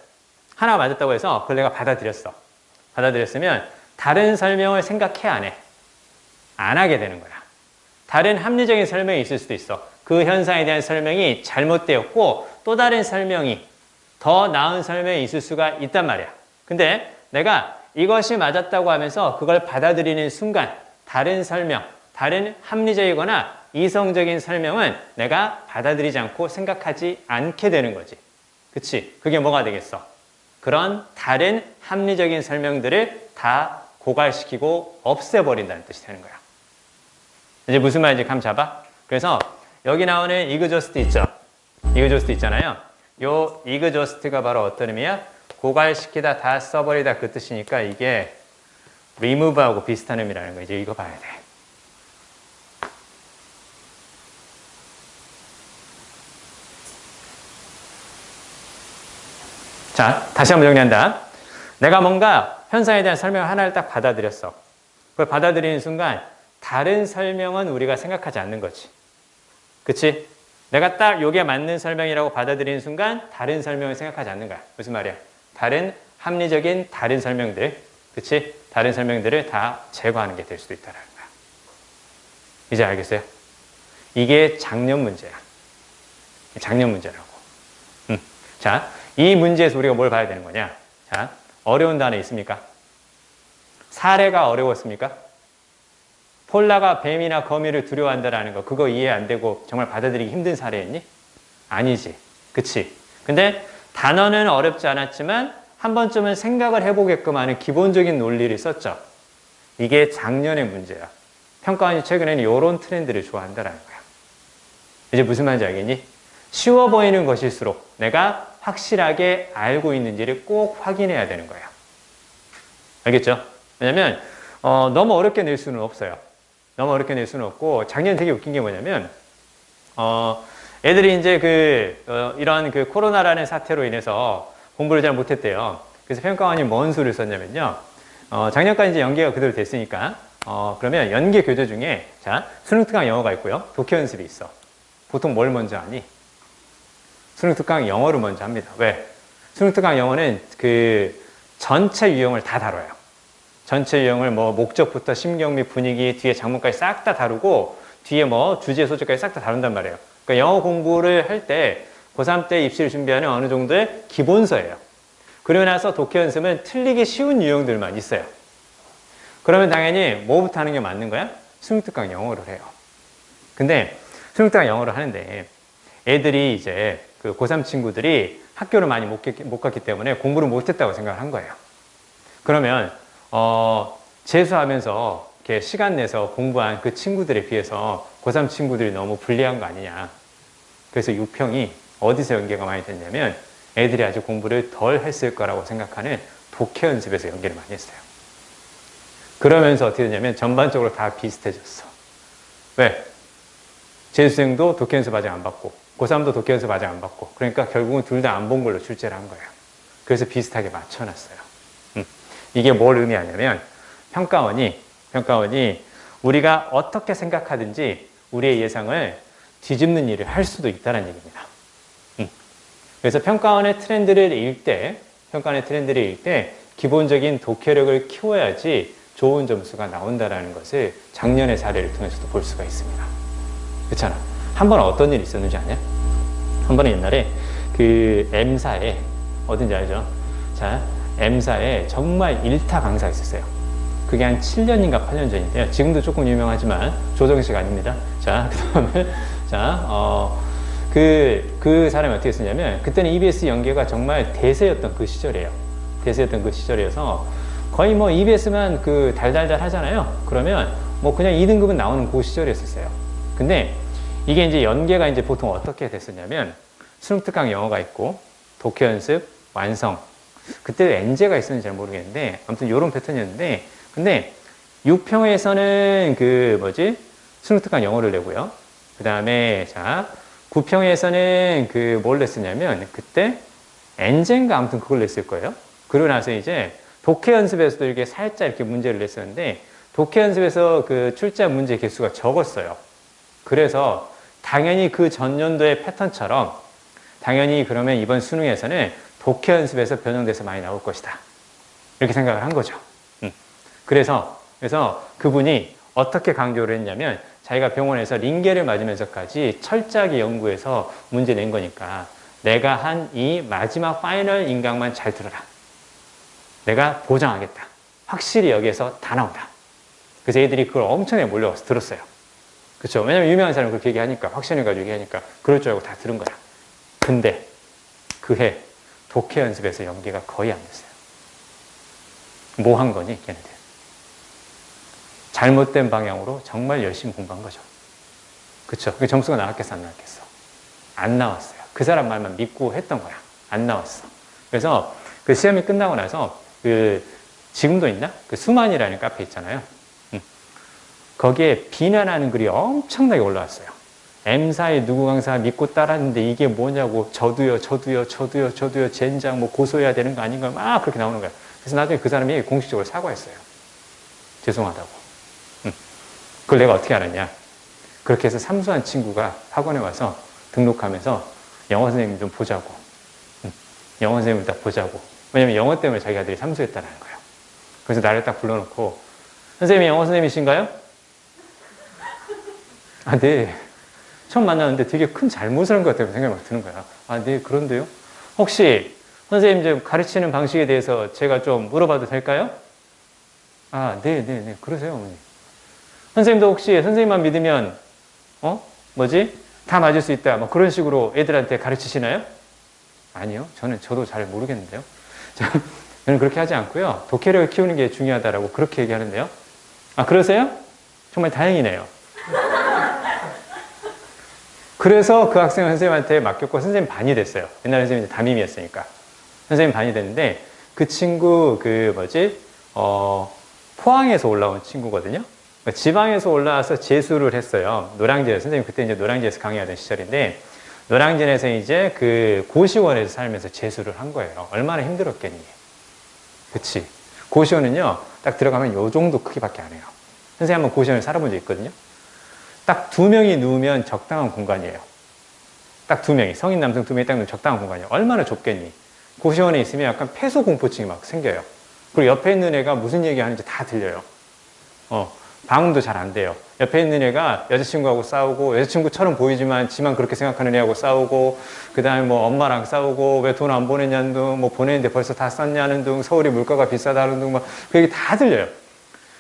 하나가 맞았다고 해서 그걸 내가 받아들였어. 받아들였으면 다른 설명을 생각해 안 해? 안 하게 되는 거야. 다른 합리적인 설명이 있을 수도 있어. 그 현상에 대한 설명이 잘못되었고 또 다른 설명이 더 나은 설명이 있을 수가 있단 말이야. 근데 내가 이것이 맞았다고 하면서 그걸 받아들이는 순간 다른 설명, 다른 합리적이거나 이성적인 설명은 내가 받아들이지 않고 생각하지 않게 되는 거지. 그치? 그게 뭐가 되겠어? 그런 다른 합리적인 설명들을 다 고갈시키고 없애버린다는 뜻이 되는 거야. 이제 무슨 말인지 감 잡아? 그래서 여기 나오는 exhaust 있죠? exhaust 있잖아요. 요 exhaust가 바로 어떤 의미야? 고갈시키다, 다 써버리다 그 뜻이니까 이게 remove하고 비슷한 의미라는 거. 이제 이거 봐야 돼. 자, 다시 한번 정리한다. 내가 뭔가 현상에 대한 설명을 하나를 딱 받아들였어. 그걸 받아들이는 순간 다른 설명은 우리가 생각하지 않는 거지. 그치? 내가 딱 요게 맞는 설명이라고 받아들이는 순간 다른 설명을 생각하지 않는 거야. 무슨 말이야? 다른 합리적인 다른 설명들, 그치? 다른 설명들을 다 제거하는 게 될 수도 있다는 거야. 이제 알겠어요? 이게 작년 문제야. 작년 문제라고. 자, 이 문제에서 우리가 뭘 봐야 되는 거냐? 자, 어려운 단어 있습니까? 사례가 어려웠습니까? 폴라가 뱀이나 거미를 두려워한다라는 거, 그거 이해 안 되고 정말 받아들이기 힘든 사례였니? 아니지. 그치? 근데 단어는 어렵지 않았지만 한 번쯤은 생각을 해보게끔 하는 기본적인 논리를 썼죠. 이게 작년의 문제야. 평가원이 최근에는 이런 트렌드를 좋아한다라는 거야. 이제 무슨 말인지 알겠니? 쉬워 보이는 것일수록 내가 확실하게 알고 있는지를 꼭 확인해야 되는 거야. 알겠죠? 왜냐면 너무 어렵게 낼 수는 없어요. 너무 어렵게 낼 수는 없고, 작년 되게 웃긴 게 뭐냐면 애들이 이제 이런 코로나라는 사태로 인해서 공부를 잘 못했대요. 그래서 평가원이 뭔 수를 썼냐면요. 작년까지 이제 연계가 그대로 됐으니까 그러면 연계 교재 중에 자, 수능 특강 영어가 있고요. 독해 연습이 있어. 보통 뭘 먼저 하니? 수능 특강 영어를 먼저 합니다. 왜? 수능 특강 영어는 그 전체 유형을 다 다뤄요. 전체 유형을 뭐 목적부터 심경 및 분위기, 뒤에 장문까지 싹 다 다루고 뒤에 뭐 주제 소재까지 싹 다 다룬단 말이에요. 그러니까 영어 공부를 할 때 고3 때 입시를 준비하는 어느 정도의 기본서예요. 그러고 나서 독해 연습은 틀리기 쉬운 유형들만 있어요. 그러면 당연히 뭐부터 하는 게 맞는 거야? 수능 특강 영어를 해요. 근데 수능 특강 영어를 하는데 애들이 이제 그 고3 친구들이 학교를 많이 못 갔기 때문에 공부를 못했다고 생각을 한 거예요. 그러면 재수하면서 이렇게 시간 내서 공부한 그 친구들에 비해서 고3 친구들이 너무 불리한 거 아니냐. 그래서 6평이 어디서 연계가 많이 됐냐면 애들이 아주 공부를 덜 했을 거라고 생각하는 독해 연습에서 연계를 많이 했어요. 그러면서 어떻게 됐냐면 전반적으로 다 비슷해졌어. 왜? 재수생도 독해 연습 아직 안 받고 고3도 독해 연습 아직 안 받고, 그러니까 결국은 둘 다 안 본 걸로 출제를 한 거예요. 그래서 비슷하게 맞춰놨어요. 이게 뭘 의미하냐면 평가원이 우리가 어떻게 생각하든지 우리의 예상을 뒤집는 일을 할 수도 있다는 얘기입니다. 그래서 평가원의 트렌드를 읽을 때 기본적인 독해력을 키워야지 좋은 점수가 나온다는 것을 작년의 사례를 통해서도 볼 수가 있습니다. 그렇잖아. 한 번 어떤 일이 있었는지 아냐? 한 번은 옛날에 그 M사에 어딘지 알죠? 자, M사에 정말 일타 강사가 있었어요. 그게 한 7년인가 8년 전인데요. 지금도 조금 유명하지만 조정식 아닙니다. 자, 그 다음에 그 사람이 어떻게 했었냐면 그때는 EBS 연계가 정말 대세였던 그 시절이에요. 대세였던 그 시절이어서 거의 뭐 EBS만 그 달달달 하잖아요. 그러면 뭐 그냥 2등급은 나오는 그 시절이었어요. 근데 이게 이제 연계가 이제 보통 어떻게 됐었냐면 수능 특강 영어가 있고 독해 연습, 완성, 그때 N제가 있었는지 잘 모르겠는데 아무튼 이런 패턴이었는데 근데 6평에서는 그 뭐지? 수능특강 영어를 내고요. 그 다음에 자 9평에서는 그 뭘 냈었냐면 그때 N제인가 아무튼 그걸 냈을 거예요. 그러고 나서 이제 독해 연습에서도 이렇게 살짝 이렇게 문제를 냈었는데 독해 연습에서 그 출제한 문제 개수가 적었어요. 그래서 당연히 그 전년도의 패턴처럼 당연히 그러면 이번 수능에서는 독해 연습에서 변형돼서 많이 나올 것이다. 이렇게 생각을 한 거죠. 그래서 그분이 어떻게 강조를 했냐면 자기가 병원에서 링겔을 맞으면서까지 철저하게 연구해서 문제 낸 거니까 내가 한 이 마지막 파이널 인강만 잘 들어라. 내가 보장하겠다. 확실히 여기에서 다 나온다. 그래서 애들이 그걸 엄청나게 몰려와서 들었어요. 그렇죠? 왜냐면 유명한 사람이 그렇게 얘기하니까 확신해가지고 얘기하니까 그럴 줄 알고 다 들은 거야. 근데 그 해 독해 연습에서 연계가 거의 안 됐어요. 뭐 한 거니 걔네들? 잘못된 방향으로 정말 열심히 공부한 거죠. 그쵸? 그 점수가 나왔겠어, 안 나왔겠어? 안 나왔어요. 그 사람 말만 믿고 했던 거야. 안 나왔어. 그래서 그 시험이 끝나고 나서 그 지금도 있나? 그 수만이라는 카페 있잖아요. 거기에 비난하는 글이 엄청나게 올라왔어요. M사의 누구 강사 믿고 따랐는데 이게 뭐냐고 저도요 젠장 뭐 고소해야 되는 거 아닌가 막 그렇게 나오는 거야. 그래서 나중에 그 사람이 공식적으로 사과했어요. 죄송하다고. 그걸 내가 어떻게 알았냐? 그렇게 해서 삼수한 친구가 학원에 와서 등록하면서 영어 선생님 좀 보자고. 영어 선생님을 딱 보자고. 왜냐면 영어 때문에 자기 아들이 삼수했다는 거예요. 그래서 나를 딱 불러놓고 선생님이 영어 선생님이신가요? 아, 네. 처음 만났는데 되게 큰 잘못을 한 것 같다고 생각이 막 드는 거야. 아, 네, 그런데요? 혹시 선생님 좀 가르치는 방식에 대해서 제가 좀 물어봐도 될까요? 아, 네. 그러세요, 어머니. 선생님도 혹시 선생님만 믿으면, 다 맞을 수 있다. 뭐 그런 식으로 애들한테 가르치시나요? 아니요. 저도 잘 모르겠는데요. 저는 그렇게 하지 않고요. 독해력을 키우는 게 중요하다라고 그렇게 얘기하는데요. 아, 그러세요? 정말 다행이네요. 그래서 그 학생은 선생님한테 맡겼고 선생님 반이 됐어요. 옛날에 선생님이 담임이었으니까. 선생님 반이 됐는데 그 친구 포항에서 올라온 친구거든요. 지방에서 올라와서 재수를 했어요. 노량진 선생님 그때 이제 노량진에서 강의하던 시절인데 노량진에서 이제 그 고시원에서 살면서 재수를 한 거예요. 얼마나 힘들었겠니? 그치? 고시원은요, 딱 들어가면 요 정도 크기밖에 안 해요. 선생님 한번 고시원에 살아본 적 있거든요. 딱 2명이 누우면 적당한 공간이에요. 딱 2명이, 성인 남성 2명이 딱 누우면 적당한 공간이에요. 얼마나 좁겠니? 고시원에 있으면 약간 폐소공포증이 막 생겨요. 그리고 옆에 있는 애가 무슨 얘기 하는지 다 들려요. 방음도 잘 안 돼요. 옆에 있는 애가 여자친구하고 싸우고, 여자친구처럼 보이지만 지만 그렇게 생각하는 애하고 싸우고, 그 다음에 뭐 엄마랑 싸우고, 왜 돈 안 보냈냐는 둥, 뭐 보냈는데 벌써 다 썼냐는 둥, 서울이 물가가 비싸다는 둥, 막 그 얘기 다 들려요.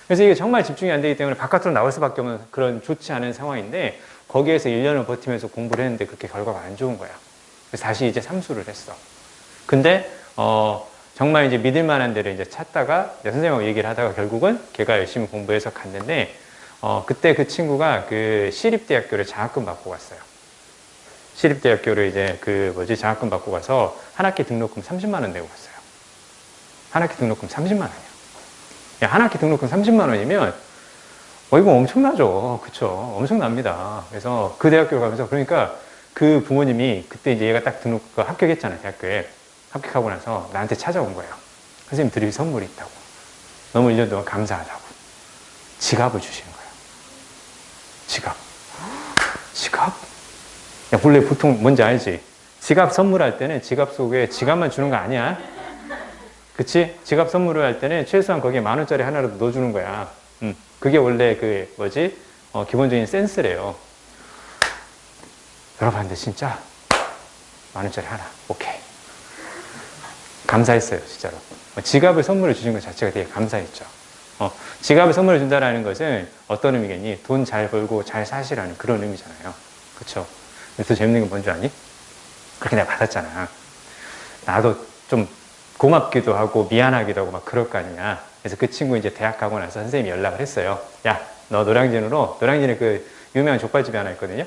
그래서 이게 정말 집중이 안 되기 때문에 바깥으로 나올 수밖에 없는 그런 좋지 않은 상황인데, 거기에서 1년을 버티면서 공부를 했는데 그렇게 결과가 안 좋은 거야. 그래서 다시 이제 삼수를 했어. 근데, 정말 이제 믿을 만한 데를 이제 찾다가 선생님하고 얘기를 하다가 결국은 걔가 열심히 공부해서 갔는데 그때 그 친구가 그 시립대학교를 장학금 받고 갔어요. 시립대학교를 이제 장학금 받고 가서 한 학기 등록금 30만 원 내고 갔어요. 한 학기 등록금 30만 원이야. 한 학기 등록금 30만 원이면 이거 엄청나죠. 그쵸? 엄청납니다. 그래서 그 대학교를 가면서 그러니까 그 부모님이 그때 이제 얘가 딱 합격했잖아요. 대학교에. 합격하고 나서 나한테 찾아온 거예요. 선생님 드릴 선물이 있다고. 너무 1년 동안 감사하다고. 지갑을 주시는 거예요. 지갑? 야, 원래 보통 뭔지 알지? 지갑 선물할 때는 지갑 속에 지갑만 주는 거 아니야? 그치? 지갑 선물을 할 때는 최소한 거기에 10,000원짜리 하나라도 넣어주는 거야. 그게 원래 기본적인 센스래요. 여러분한테 진짜 10,000원짜리 하나. 오케이. 감사했어요, 진짜로. 지갑을 선물을 주신 것 자체가 되게 감사했죠. 지갑을 선물을 준다는 것은 어떤 의미겠니? 돈 잘 벌고 잘 사시라는 그런 의미잖아요. 그쵸? 더 재밌는 건 뭔지 아니? 그렇게 내가 받았잖아. 나도 좀 고맙기도 하고 미안하기도 하고 막 그럴 거 아니냐. 그래서 그 친구 이제 대학 가고 나서 선생님이 연락을 했어요. 야, 너 노량진에 그 유명한 족발집이 하나 있거든요.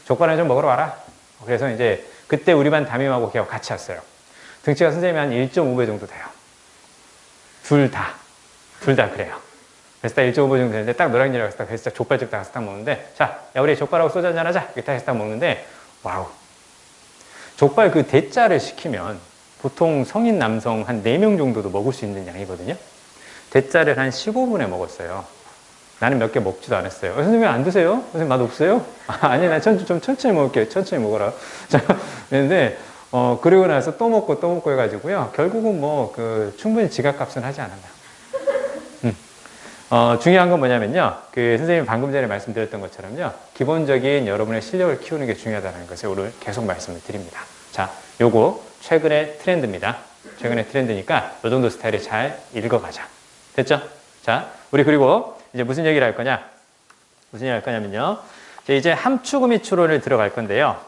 족발을 좀 먹으러 와라. 그래서 이제 그때 우리 반 담임하고 걔하고 같이 왔어요. 등치가 선생님이 한 1.5배 정도 돼요. 둘 다 그래요. 그래서 딱 1.5배 정도 되는데 딱 너랑이랑 해서 딱 족발집 딱 가서 딱 먹는데, 자, 야, 우리 족발하고 소주 한잔 하자. 이렇게 딱 해서 딱 먹는데, 와우. 족발 그 대짜를 시키면 보통 성인 남성 한 4명 정도도 먹을 수 있는 양이거든요. 대짜를 한 15분에 먹었어요. 나는 몇 개 먹지도 않았어요. 선생님 왜 안 드세요? 선생님 맛 없어요? 아니, 나 좀 천천히 먹을게요. 천천히 먹어라. 자, 그런데, 그리고 나서 또 먹고 해가지고요. 결국은 뭐, 충분히 지갑값은 하지 않았나. 중요한 건 뭐냐면요. 선생님이 방금 전에 말씀드렸던 것처럼요. 기본적인 여러분의 실력을 키우는 게 중요하다는 것을 오늘 계속 말씀을 드립니다. 자, 요거 최근의 트렌드입니다. 최근의 트렌드니까 요 정도 스타일을 잘 읽어가자. 됐죠? 자, 우리 그리고 이제 무슨 얘기를 할 거냐? 무슨 얘기를 할 거냐면요. 이제 함축음이 추론을 들어갈 건데요.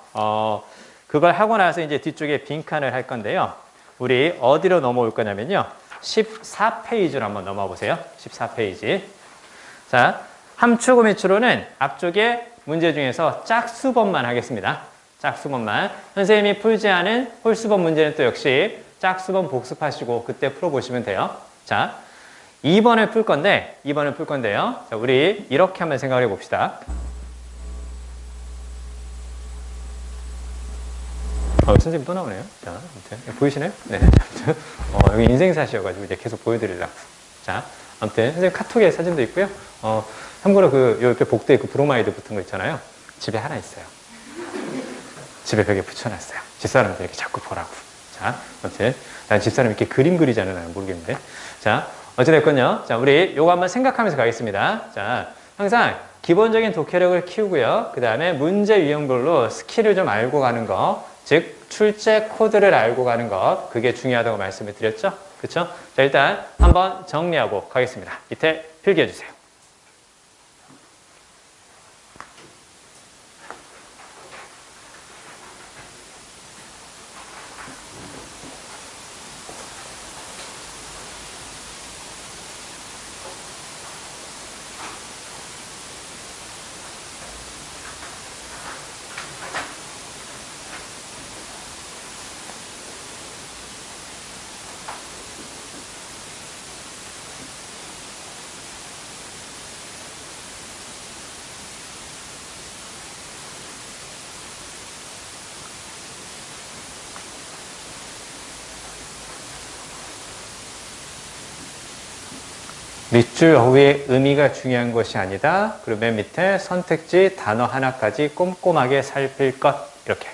그걸 하고 나서 이제 뒤쪽에 빈칸을 할 건데요. 우리 어디로 넘어올 거냐면요. 14페이지로 한번 넘어가 보세요. 14페이지. 자, 함축음이 추론은 앞쪽에 문제 중에서 짝수번만 하겠습니다. 짝수번만. 선생님이 풀지 않은 홀수번 문제는 또 역시 짝수번 복습하시고 그때 풀어보시면 돼요. 자, 2번을 풀 건데요. 자, 우리 이렇게 한번 생각을 해봅시다. 선생님 또 나오네요. 자, 아무튼 보이시나요? 네. 여기 인생샷이어가지고 이제 계속 보여드리려고. 자, 아무튼 선생님 카톡에 사진도 있고요. 참고로 옆에 복도에 브로마이드 붙은 거 있잖아요. 집에 하나 있어요. 집에 벽에 붙여놨어요. 집사람들 이렇게 자꾸 보라고. 자, 아무튼 난 집사람이 이렇게 그림 그리잖아요. 나는 모르겠는데. 자, 어찌됐건요. 자, 우리 요거 한번 생각하면서 가겠습니다. 자, 항상 기본적인 독해력을 키우고요. 그 다음에 문제 유형별로 스킬을 좀 알고 가는 거. 즉 출제 코드를 알고 가는 것, 그게 중요하다고 말씀을 드렸죠? 그렇죠? 자, 일단 한번 정리하고 가겠습니다. 밑에 필기해 주세요. 밑줄 어휘의 의미가 중요한 것이 아니다. 그리고 맨 밑에 선택지 단어 하나까지 꼼꼼하게 살필 것. 이렇게.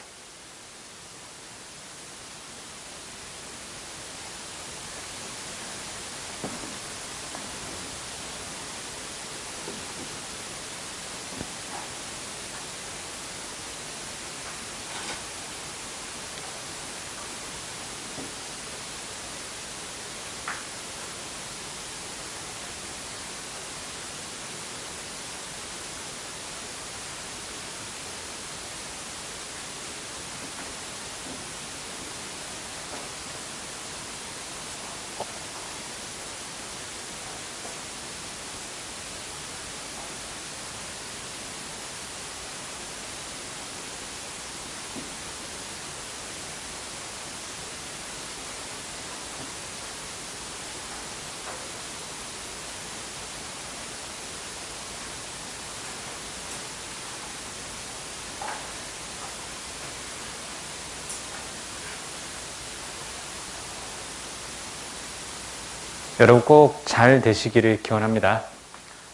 여러분 꼭 잘 되시기를 기원합니다.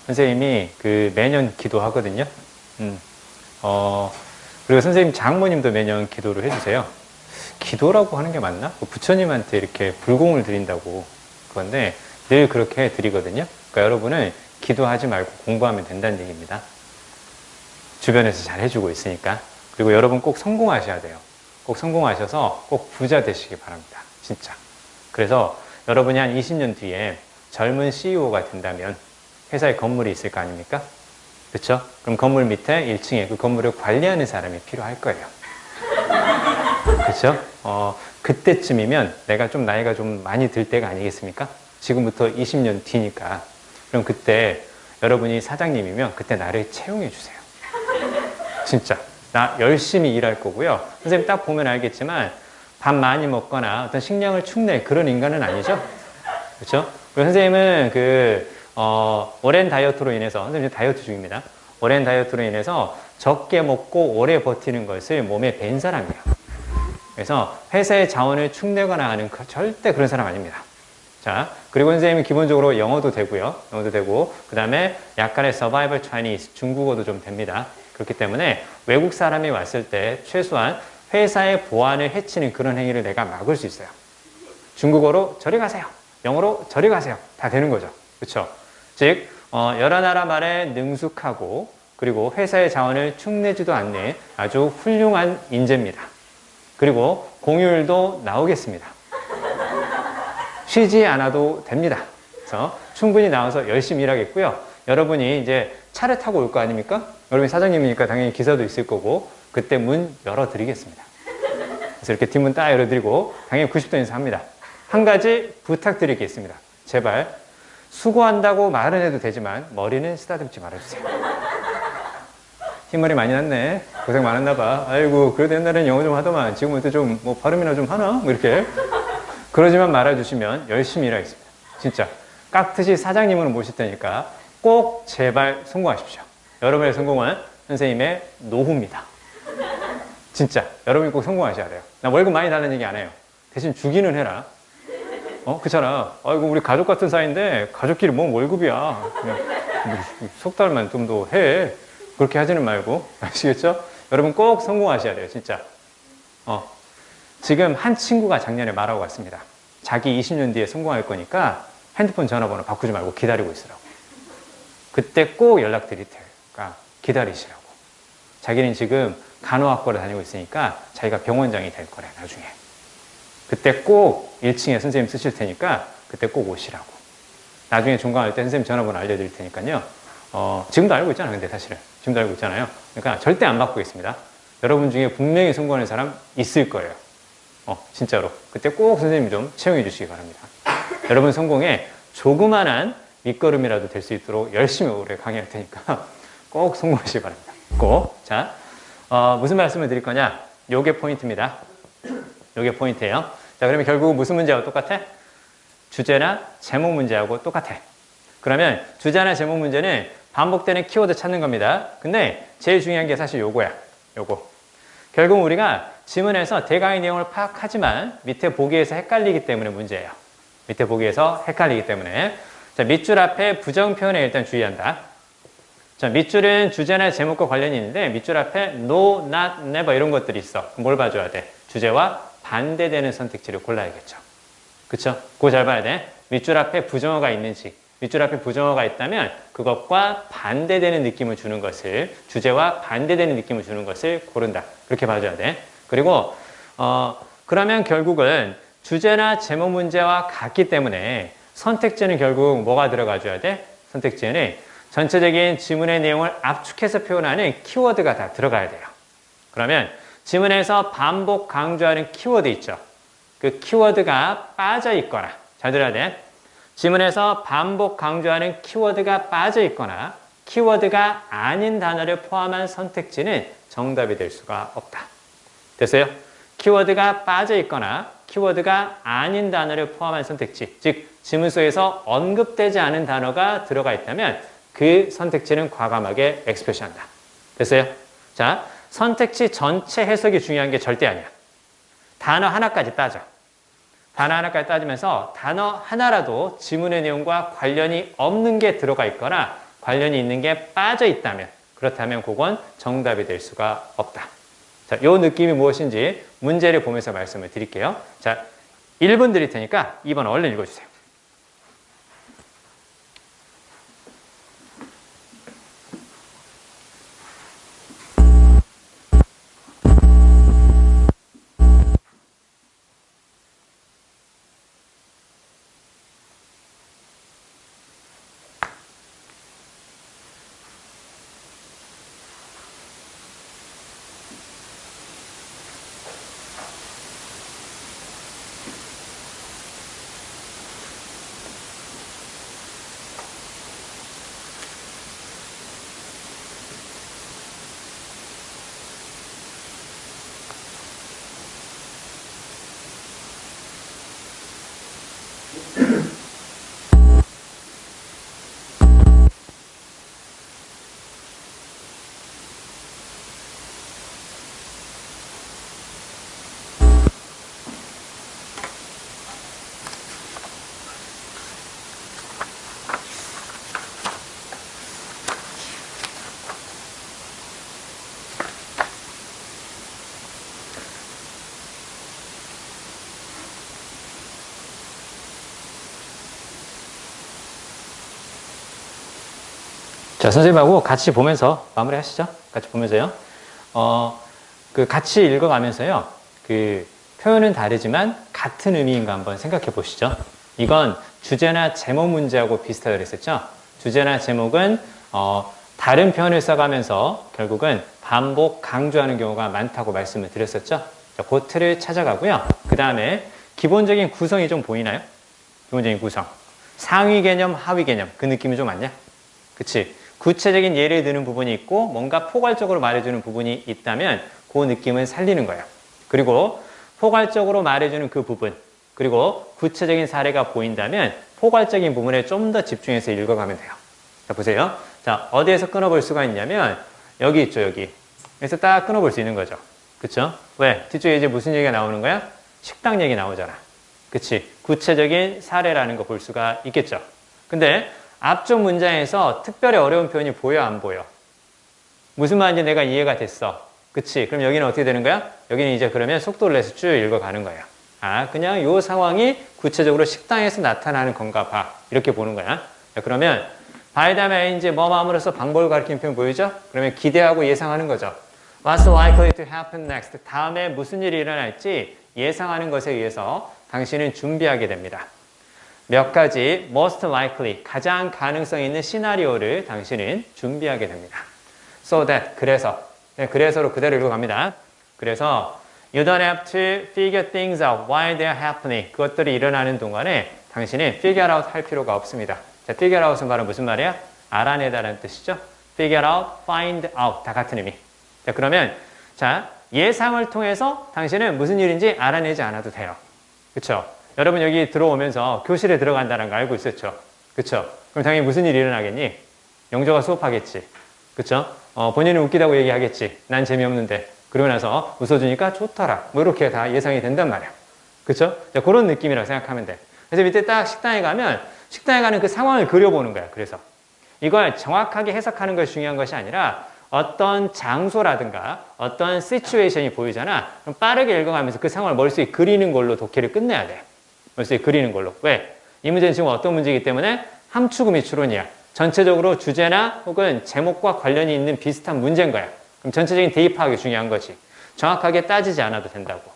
선생님이 매년 기도하거든요. 그리고 선생님 장모님도 매년 기도를 해주세요. 기도라고 하는 게 맞나? 부처님한테 이렇게 불공을 드린다고 그건데 늘 그렇게 드리거든요. 그러니까 여러분은 기도하지 말고 공부하면 된다는 얘기입니다. 주변에서 잘 해주고 있으니까. 그리고 여러분 꼭 성공하셔야 돼요. 꼭 성공하셔서 꼭 부자 되시기 바랍니다. 진짜. 그래서 여러분이 한 20년 뒤에 젊은 CEO가 된다면 회사에 건물이 있을 거 아닙니까? 그렇죠? 그럼 건물 밑에 1층에 그 건물을 관리하는 사람이 필요할 거예요. 그렇죠? 그때쯤이면 내가 좀 나이가 좀 많이 들 때가 아니겠습니까? 지금부터 20년 뒤니까. 그럼 그때 여러분이 사장님이면 그때 나를 채용해 주세요. 진짜. 나 열심히 일할 거고요. 선생님 딱 보면 알겠지만 밥 많이 먹거나 어떤 식량을 축내 그런 인간은 아니죠. 그렇죠? 선생님은 오랜 다이어트로 인해서, 선생님 다이어트 중입니다. 오랜 다이어트로 인해서 적게 먹고 오래 버티는 것을 몸에 밴 사람이에요. 그래서 회사의 자원을 축내거나 하는 절대 그런 사람 아닙니다. 자, 그리고 선생님은 기본적으로 영어도 되고요. 영어도 되고, 그 다음에 약간의 Survival Chinese, 중국어도 좀 됩니다. 그렇기 때문에 외국 사람이 왔을 때 최소한 회사의 보안을 해치는 그런 행위를 내가 막을 수 있어요. 중국어로 저리 가세요. 영어로 저리 가세요. 다 되는 거죠. 그렇죠? 즉, 여러 나라 말에 능숙하고 그리고 회사의 자원을 축내지도 않는 아주 훌륭한 인재입니다. 그리고 공휴일도 나오겠습니다. 쉬지 않아도 됩니다. 그래서 충분히 나와서 열심히 일하겠고요. 여러분이 이제 차를 타고 올 거 아닙니까? 여러분이 사장님이니까 당연히 기사도 있을 거고 그때 문 열어드리겠습니다. 그래서 이렇게 뒷문 딱 열어드리고 당연히 90도 인사합니다. 한 가지 부탁드리겠습니다. 제발 수고한다고 말은 해도 되지만 머리는 쓰다듬지 말아주세요. 흰머리 많이 났네. 고생 많았나 봐. 아이고 그래도 옛날에는 영어 좀 하더만 지금은 또 좀 뭐 발음이나 좀 하나? 뭐 이렇게 그러지만 말아주시면 열심히 일하겠습니다. 진짜 깍듯이 사장님으로 모실 테니까 꼭 제발 성공하십시오. 여러분의 성공은 선생님의 노후입니다. 진짜 여러분이 꼭 성공하셔야 돼요. 나 월급 많이 달라는 얘기 안 해요. 대신 주기는 해라. 그렇잖아. 아이고 우리 가족 같은 사이인데 가족끼리 뭔 월급이야. 그냥 석 달만 좀 더 해. 그렇게 하지는 말고 아시겠죠? 여러분 꼭 성공하셔야 돼요. 진짜. 지금 한 친구가 작년에 말하고 왔습니다. 자기 20년 뒤에 성공할 거니까 핸드폰 전화번호 바꾸지 말고 기다리고 있으라고. 그때 꼭 연락드릴 테니까 기다리시라고. 자기는 지금 간호학과를 다니고 있으니까 자기가 병원장이 될 거래 나중에. 그때 꼭 1층에 선생님 쓰실 테니까 그때 꼭 오시라고. 나중에 종강할 때 선생님 전화번호 알려드릴 테니까요. 지금도 알고 있잖아요. 근데 사실은 지금도 알고 있잖아요. 그러니까 절대 안 바꾸겠습니다. 여러분 중에 분명히 성공하는 사람 있을 거예요. 진짜로. 그때 꼭 선생님 좀 채용해 주시기 바랍니다. 여러분 성공에 조그만한 밑거름이라도 될 수 있도록 열심히 오래 강의할 테니까 꼭 성공하시기 바랍니다. 꼭. 자, 무슨 말씀을 드릴 거냐? 요게 포인트입니다. 요게 포인트예요. 자, 그러면 결국 무슨 문제하고 똑같아? 주제나 제목 문제하고 똑같아. 그러면 주제나 제목 문제는 반복되는 키워드 찾는 겁니다. 근데 제일 중요한 게 사실 요거야. 요거. 결국 우리가 지문에서 대강의 내용을 파악하지만 밑에 보기에서 헷갈리기 때문에 문제예요. 밑에 보기에서 헷갈리기 때문에. 자, 밑줄 앞에 부정 표현에 일단 주의한다. 자, 밑줄은 주제나 제목과 관련이 있는데 밑줄 앞에 no, not, never 이런 것들이 있어. 뭘 봐줘야 돼? 주제와 반대되는 선택지를 골라야겠죠. 그쵸? 그거 잘 봐야 돼. 밑줄 앞에 부정어가 있는지, 밑줄 앞에 부정어가 있다면 그것과 반대되는 느낌을 주는 것을, 주제와 반대되는 느낌을 주는 것을 고른다. 그렇게 봐줘야 돼. 그리고 그러면 결국은 주제나 제목 문제와 같기 때문에 선택지는 결국 뭐가 들어가줘야 돼? 선택지에는 전체적인 지문의 내용을 압축해서 표현하는 키워드가 다 들어가야 돼요. 그러면 지문에서 반복 강조하는 키워드 있죠. 그 키워드가 빠져 있거나, 잘 들어야 돼. 지문에서 반복 강조하는 키워드가 빠져 있거나 키워드가 아닌 단어를 포함한 선택지는 정답이 될 수가 없다. 됐어요? 키워드가 빠져 있거나 키워드가 아닌 단어를 포함한 선택지, 즉 지문 속에서 언급되지 않은 단어가 들어가 있다면 그 선택지는 과감하게 엑스표시한다. 됐어요? 자, 선택지 전체 해석이 중요한 게 절대 아니야. 단어 하나까지 따져. 단어 하나까지 따지면서 단어 하나라도 지문의 내용과 관련이 없는 게 들어가 있거나 관련이 있는 게 빠져 있다면, 그렇다면 그건 정답이 될 수가 없다. 자, 요 느낌이 무엇인지 문제를 보면서 말씀을 드릴게요. 자, 1분 드릴 테니까 2번 얼른 읽어주세요. 자, 선생님하고 같이 보면서 마무리 하시죠. 같이 보면서요. 같이 읽어가면서요. 표현은 다르지만 같은 의미인가 한번 생각해 보시죠. 이건 주제나 제목 문제하고 비슷하다고 그랬었죠. 주제나 제목은 다른 표현을 써가면서 결국은 반복 강조하는 경우가 많다고 말씀을 드렸었죠. 자, 그 틀을 찾아가고요. 그 다음에 기본적인 구성이 좀 보이나요? 기본적인 구성. 상위 개념, 하위 개념. 그 느낌이 좀 왔냐? 그치? 구체적인 예를 드는 부분이 있고 뭔가 포괄적으로 말해주는 부분이 있다면 그 느낌을 살리는 거예요. 그리고 포괄적으로 말해주는 그 부분, 그리고 구체적인 사례가 보인다면 포괄적인 부분에 좀 더 집중해서 읽어가면 돼요. 자, 보세요. 자, 어디에서 끊어볼 수가 있냐면 여기 있죠, 여기. 그래서 딱 끊어볼 수 있는 거죠. 그쵸? 왜? 뒤쪽에 이제 무슨 얘기가 나오는 거야? 식당 얘기 나오잖아. 그치? 구체적인 사례라는 거 볼 수가 있겠죠. 근데 앞쪽 문장에서 특별히 어려운 표현이 보여, 안 보여? 무슨 말인지 내가 이해가 됐어. 그치? 그럼 여기는 어떻게 되는 거야? 여기는 이제 그러면 속도를 내서 쭉 읽어가는 거예요. 아, 그냥 요 상황이 구체적으로 식당에서 나타나는 건가 봐. 이렇게 보는 거야. 자, 그러면 by 다음에 이제 뭐 마음으로써 방법을 가리키는 표현 보이죠? 그러면 기대하고 예상하는 거죠. What's likely to happen next? 다음에 무슨 일이 일어날지 예상하는 것에 의해서 당신은 준비하게 됩니다. 몇 가지 most likely, 가장 가능성 있는 시나리오를 당신은 준비하게 됩니다. So that, 그래서, 네, 그래서로 그대로 읽어갑니다. 그래서 you don't have to figure things out while they're happening. 그것들이 일어나는 동안에 당신은 figure out 할 필요가 없습니다. 자, figure out은 바로 무슨 말이야? 알아내다라는 뜻이죠. figure out, find out, 다 같은 의미. 자, 그러면 자, 예상을 통해서 당신은 무슨 일인지 알아내지 않아도 돼요. 그쵸? 여러분 여기 들어오면서 교실에 들어간다는 거 알고 있었죠? 그쵸? 그럼 당연히 무슨 일이 일어나겠니? 영조가 수업하겠지. 그쵸? 본인은 웃기다고 얘기하겠지. 난 재미없는데. 그러고 나서 웃어주니까 좋더라. 뭐 이렇게 다 예상이 된단 말이야. 그쵸? 자, 그런 느낌이라고 생각하면 돼. 그래서 밑에 딱 식당에 가면 식당에 가는 그 상황을 그려보는 거야. 그래서 이걸 정확하게 해석하는 것이 중요한 것이 아니라 어떤 장소라든가 어떤 시츄에이션이 보이잖아. 그럼 빠르게 읽어가면서 그 상황을 머릿속에 그리는 걸로 독해를 끝내야 돼. 머릿속에 그리는 걸로. 왜? 이 문제는 지금 어떤 문제이기 때문에 함축음이 추론이야. 전체적으로 주제나 혹은 제목과 관련이 있는 비슷한 문제인 거야. 그럼 전체적인 대입 파악이 중요한 거지. 정확하게 따지지 않아도 된다고.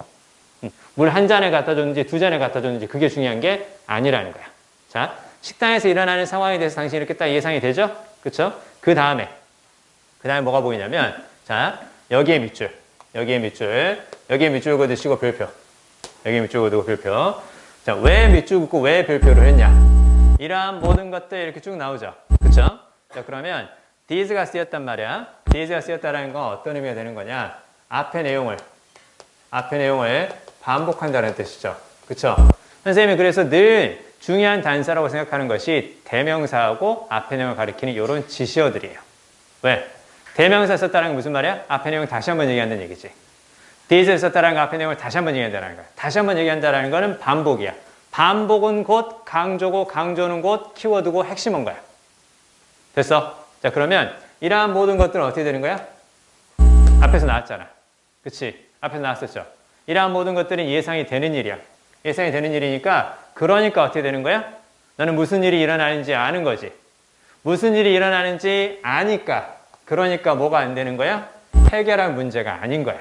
물 한 잔에 갖다 줬는지 두 잔에 갖다 줬는지 그게 중요한 게 아니라는 거야. 자, 식당에서 일어나는 상황에 대해서 당신이 이렇게 딱 예상이 되죠? 그쵸? 그 다음에 뭐가 보이냐면, 자, 여기에 밑줄, 여기에 밑줄 그어두시고 별표. 여기에 밑줄 그어두고 별표. 자, 왜 밑줄 긋고 왜 별표를 했냐? 이러한 모든 것들 이렇게 쭉 나오죠. 그쵸? 자, 그러면 these가 쓰였단 말이야. these가 쓰였다는 건 어떤 의미가 되는 거냐? 앞의 내용을 반복한다는 뜻이죠. 그쵸? 선생님이 그래서 늘 중요한 단서라고 생각하는 것이 대명사하고 앞의 내용을 가리키는 이런 지시어들이에요. 왜? 대명사 썼다는 건 무슨 말이야? 앞의 내용을 다시 한번 얘기한다는 얘기지. these를 썼다는 건 앞의 내용을 다시 한번 얘기한다는 거야. 다시 한번 얘기한다는 거는 반복이야. 반복은 곧 강조고 강조는 곧 키워드고 핵심인 거야. 됐어? 자, 그러면 이러한 모든 것들은 어떻게 되는 거야? 앞에서 나왔잖아. 그치? 앞에서 나왔었죠. 이러한 모든 것들은 예상이 되는 일이야. 예상이 되는 일이니까 그러니까 어떻게 되는 거야? 너는 무슨 일이 일어나는지 아는 거지. 무슨 일이 일어나는지 아니까 그러니까 뭐가 안 되는 거야? 해결할 문제가 아닌 거야.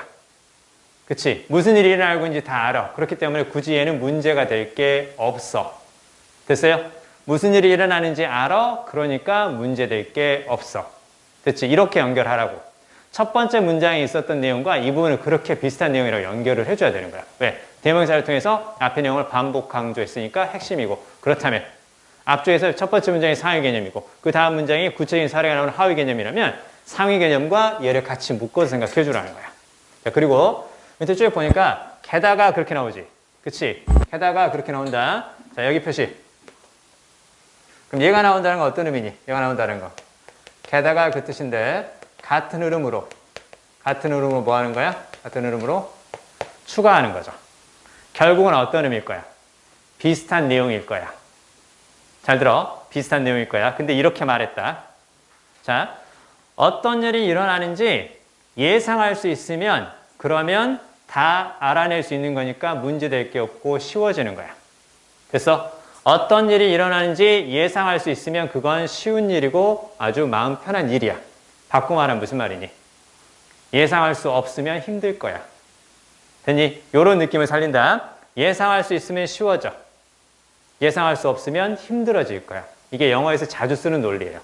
그치? 무슨 일이 일어나고 있는지 다 알아. 그렇기 때문에 굳이 얘는 문제가 될 게 없어. 됐어요? 무슨 일이 일어나는지 알아. 그러니까 문제 될 게 없어. 됐지? 이렇게 연결하라고. 첫 번째 문장에 있었던 내용과 이 부분을 그렇게 비슷한 내용이라고 연결을 해줘야 되는 거야. 왜? 대명사를 통해서 앞의 내용을 반복 강조했으니까 핵심이고, 그렇다면 앞쪽에서 첫 번째 문장이 상위 개념이고 그 다음 문장이 구체적인 사례가 나오는 하위 개념이라면 상위 개념과 얘를 같이 묶어서 생각해 주라는 거야. 자, 그리고 밑에 쭉 보니까 게다가 그렇게 나오지. 그치? 게다가 그렇게 나온다. 자, 여기 표시. 그럼 얘가 나온다는 건 어떤 의미니? 얘가 나온다는 거. 게다가 그 뜻인데 같은 흐름으로 뭐 하는 거야? 같은 흐름으로 추가하는 거죠. 결국은 어떤 의미일 거야? 비슷한 내용일 거야. 잘 들어. 비슷한 내용일 거야. 근데 이렇게 말했다. 자, 어떤 일이 일어나는지 예상할 수 있으면 그러면 다 알아낼 수 있는 거니까 문제될 게 없고 쉬워지는 거야. 됐어? 어떤 일이 일어나는지 예상할 수 있으면 그건 쉬운 일이고 아주 마음 편한 일이야. 바꿔 말하면 무슨 말이니? 예상할 수 없으면 힘들 거야. 됐니? 요런 느낌을 살린다. 예상할 수 있으면 쉬워져. 예상할 수 없으면 힘들어질 거야. 이게 영어에서 자주 쓰는 논리예요.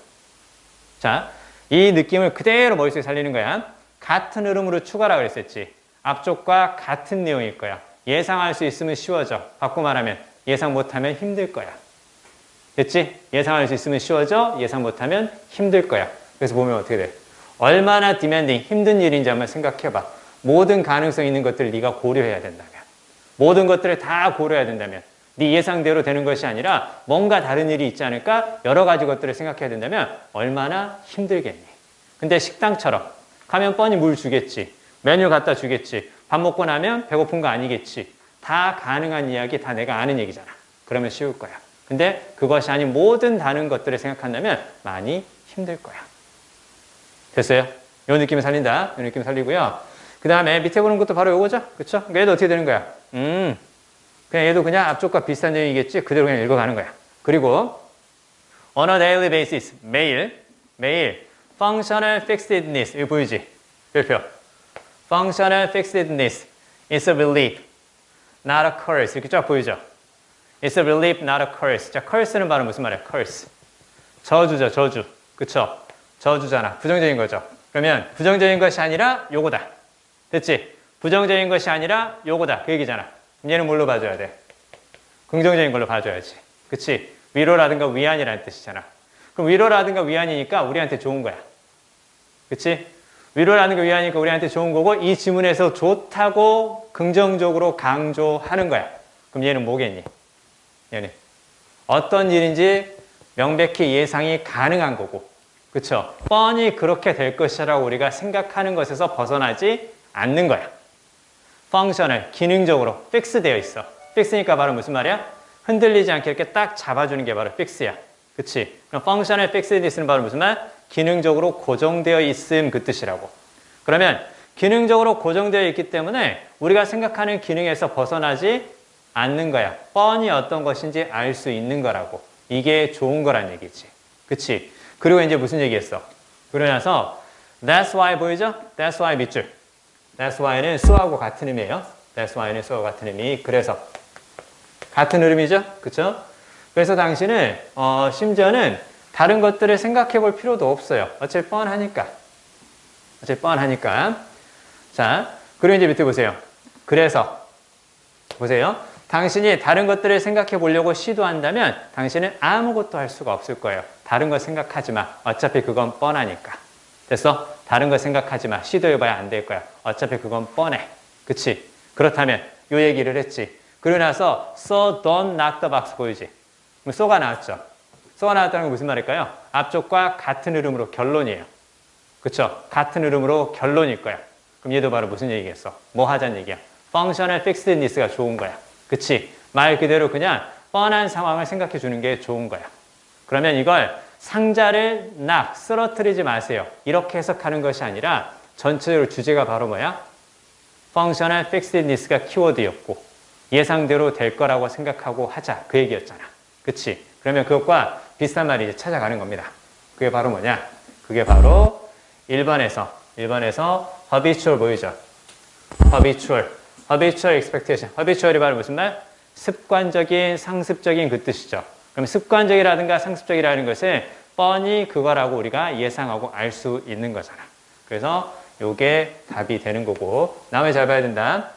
자, 이 느낌을 그대로 머릿속에 살리는 거야. 같은 흐름으로 추가라 그랬었지. 앞쪽과 같은 내용일 거야. 예상할 수 있으면 쉬워져. 바꿔 말하면 예상 못하면 힘들 거야. 됐지? 예상할 수 있으면 쉬워져. 예상 못하면 힘들 거야. 그래서 보면 어떻게 돼? 얼마나 디맨딩, 힘든 일인지 한번 생각해봐. 모든 가능성 있는 것들을 네가 고려해야 된다면, 모든 것들을 다 고려해야 된다면, 네 예상대로 되는 것이 아니라 뭔가 다른 일이 있지 않을까? 여러 가지 것들을 생각해야 된다면 얼마나 힘들겠니? 근데 식당처럼 가면 뻔히 물 주겠지, 메뉴 갖다 주겠지, 밥 먹고 나면 배고픈 거 아니겠지. 다 가능한 이야기, 다 내가 아는 얘기잖아. 그러면 쉬울 거야. 근데 그것이 아닌 모든 다른 것들을 생각한다면 많이 힘들 거야. 됐어요? 이 느낌을 살린다. 이 느낌을 살리고요. 그 다음에 밑에 보는 것도 바로 요거죠? 그쵸? 그러니까 얘도 어떻게 되는 거야? 그냥 얘도 그냥 앞쪽과 비슷한 내용이겠지? 그대로 그냥 읽어가는 거야. 그리고 on a daily basis, 매일 functional fixedness, 이거 보이지? 별표. functional fixedness is a belief, not a curse. 이렇게 쫙 보이죠? It's a belief, not a curse. 자, curse는 바로 무슨 말이야? curse. 저주죠, 저주. 그쵸? 저주잖아. 부정적인 거죠. 그러면 부정적인 것이 아니라 요거다. 됐지? 부정적인 것이 아니라 요거다. 그 얘기잖아. 얘는 뭘로 봐줘야 돼? 긍정적인 걸로 봐줘야지. 그치? 위로라든가 위안이라는 뜻이잖아. 그럼 위로라든가 위안이니까 우리한테 좋은 거야. 그치? 위로라든가 위안이니까 우리한테 좋은 거고 이 지문에서 좋다고 긍정적으로 강조하는 거야. 그럼 얘는 뭐겠니? 얘는 어떤 일인지 명백히 예상이 가능한 거고, 그쵸? 뻔히 그렇게 될 것이라고 우리가 생각하는 것에서 벗어나지 않는 거야. 펑셔널, 기능적으로 픽스 되어 있어. 픽스니까 바로 무슨 말이야? 흔들리지 않게 이렇게 딱 잡아주는 게 바로 픽스야. 그치? 그럼 펑셔널 픽스디스는 바로 무슨 말? 기능적으로 고정되어 있음, 그 뜻이라고. 그러면 기능적으로 고정되어 있기 때문에 우리가 생각하는 기능에서 벗어나지 않는 거야. 뻔히 어떤 것인지 알 수 있는 거라고. 이게 좋은 거란 얘기지. 그치? 그리고 이제 무슨 얘기했어? 그러고 나서 That's why 보이죠? That's why 밑줄. That's why는 수하고 같은 의미예요. That's why는 수하고 같은 의미. 그래서 같은 흐름이죠? 그쵸? 그래서 당신은 심지어는 다른 것들을 생각해 볼 필요도 없어요. 어차피 뻔하니까. 어차피 뻔하니까. 자, 그리고 이제 밑에 보세요. 그래서 보세요. 당신이 다른 것들을 생각해 보려고 시도한다면 당신은 아무것도 할 수가 없을 거예요. 다른 거 생각하지 마. 어차피 그건 뻔하니까. 됐어? 다른 거 생각하지 마. 시도해봐야 안 될 거야. 어차피 그건 뻔해. 그치? 그렇다면 요 얘기를 했지. 그러고 나서 so don't knock the box 보이지? 그럼 so가 나왔죠? so가 나왔다는 건 무슨 말일까요? 앞쪽과 같은 흐름으로 결론이에요. 그쵸? 같은 흐름으로 결론일 거야. 그럼 얘도 바로 무슨 얘기겠어? 뭐 하자는 얘기야? functional fixedness가 좋은 거야. 그치? 말 그대로 그냥 뻔한 상황을 생각해 주는 게 좋은 거야. 그러면 이걸 상자를 쓰러뜨리지 마세요. 이렇게 해석하는 것이 아니라 전체적으로 주제가 바로 뭐야? functional fixedness가 키워드였고 예상대로 될 거라고 생각하고 하자. 그 얘기였잖아. 그치? 그러면 그것과 비슷한 말이 이제 찾아가는 겁니다. 그게 바로 뭐냐? 그게 바로 1번에서 habitual 보이죠? habitual expectation. habitual이 바로 무슨 말? 습관적인, 상습적인 그 뜻이죠. 그럼 습관적이라든가 상습적이라는 것은 뻔히 그거라고 우리가 예상하고 알 수 있는 거잖아. 그래서 요게 답이 되는 거고 나머지 잘 봐야 된다.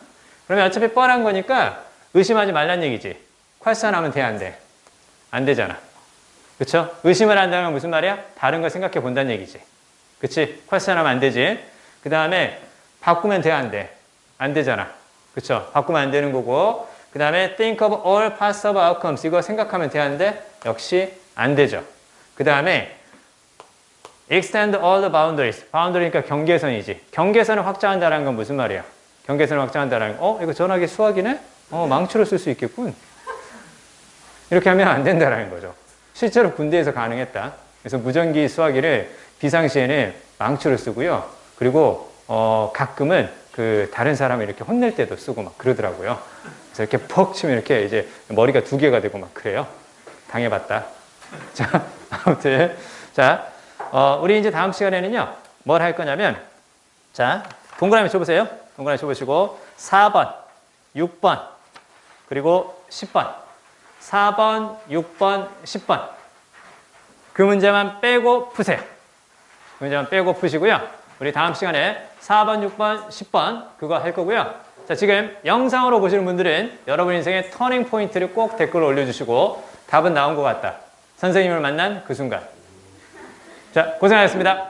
그러면 어차피 뻔한 거니까 의심하지 말란 얘기지. question 하면 돼, 안 돼? 안 되잖아. 그쵸? 의심을 한다는 건 무슨 말이야? 다른 걸 생각해 본다는 얘기지. 그치? question 하면 안 되지. 그 다음에 바꾸면 돼, 안 돼? 안 되잖아. 그쵸? 바꾸면 안 되는 거고 그 다음에 think of all possible outcomes 이거 생각하면 돼, 안 돼? 역시 안 되죠. 그 다음에 extend all the boundaries. boundary니까 경계선이지. 경계선을 확장한다는 건 무슨 말이야? 경계선을 확장한다는 건 이거 전화기 수학이네? 망치로 쓸 수 있겠군. 이렇게 하면 안 된다는 거죠. 실제로 군대에서 가능했다. 그래서 무전기 수화기를 비상시에는 망치로 쓰고요. 그리고 가끔은 그 다른 사람을 이렇게 혼낼 때도 쓰고 막 그러더라고요. 그래서 이렇게 퍽 치면 이렇게 이제 머리가 2개가 되고 막 그래요. 당해봤다. 자, 아무튼. 자, 우리 이제 다음 시간에는요, 뭘 할 거냐면, 자, 동그라미 쳐보세요. 동그라미 쳐보시고, 4번, 6번, 그리고 10번. 4번, 6번, 10번. 그 문제만 빼고 푸세요. 그 문제만 빼고 푸시고요. 우리 다음 시간에 4번, 6번, 10번 그거 할 거고요. 자, 지금 영상으로 보시는 분들은 여러분 인생의 터닝 포인트를 꼭 댓글로 올려주시고 답은 나온 것 같다. 선생님을 만난 그 순간. 자, 고생하셨습니다.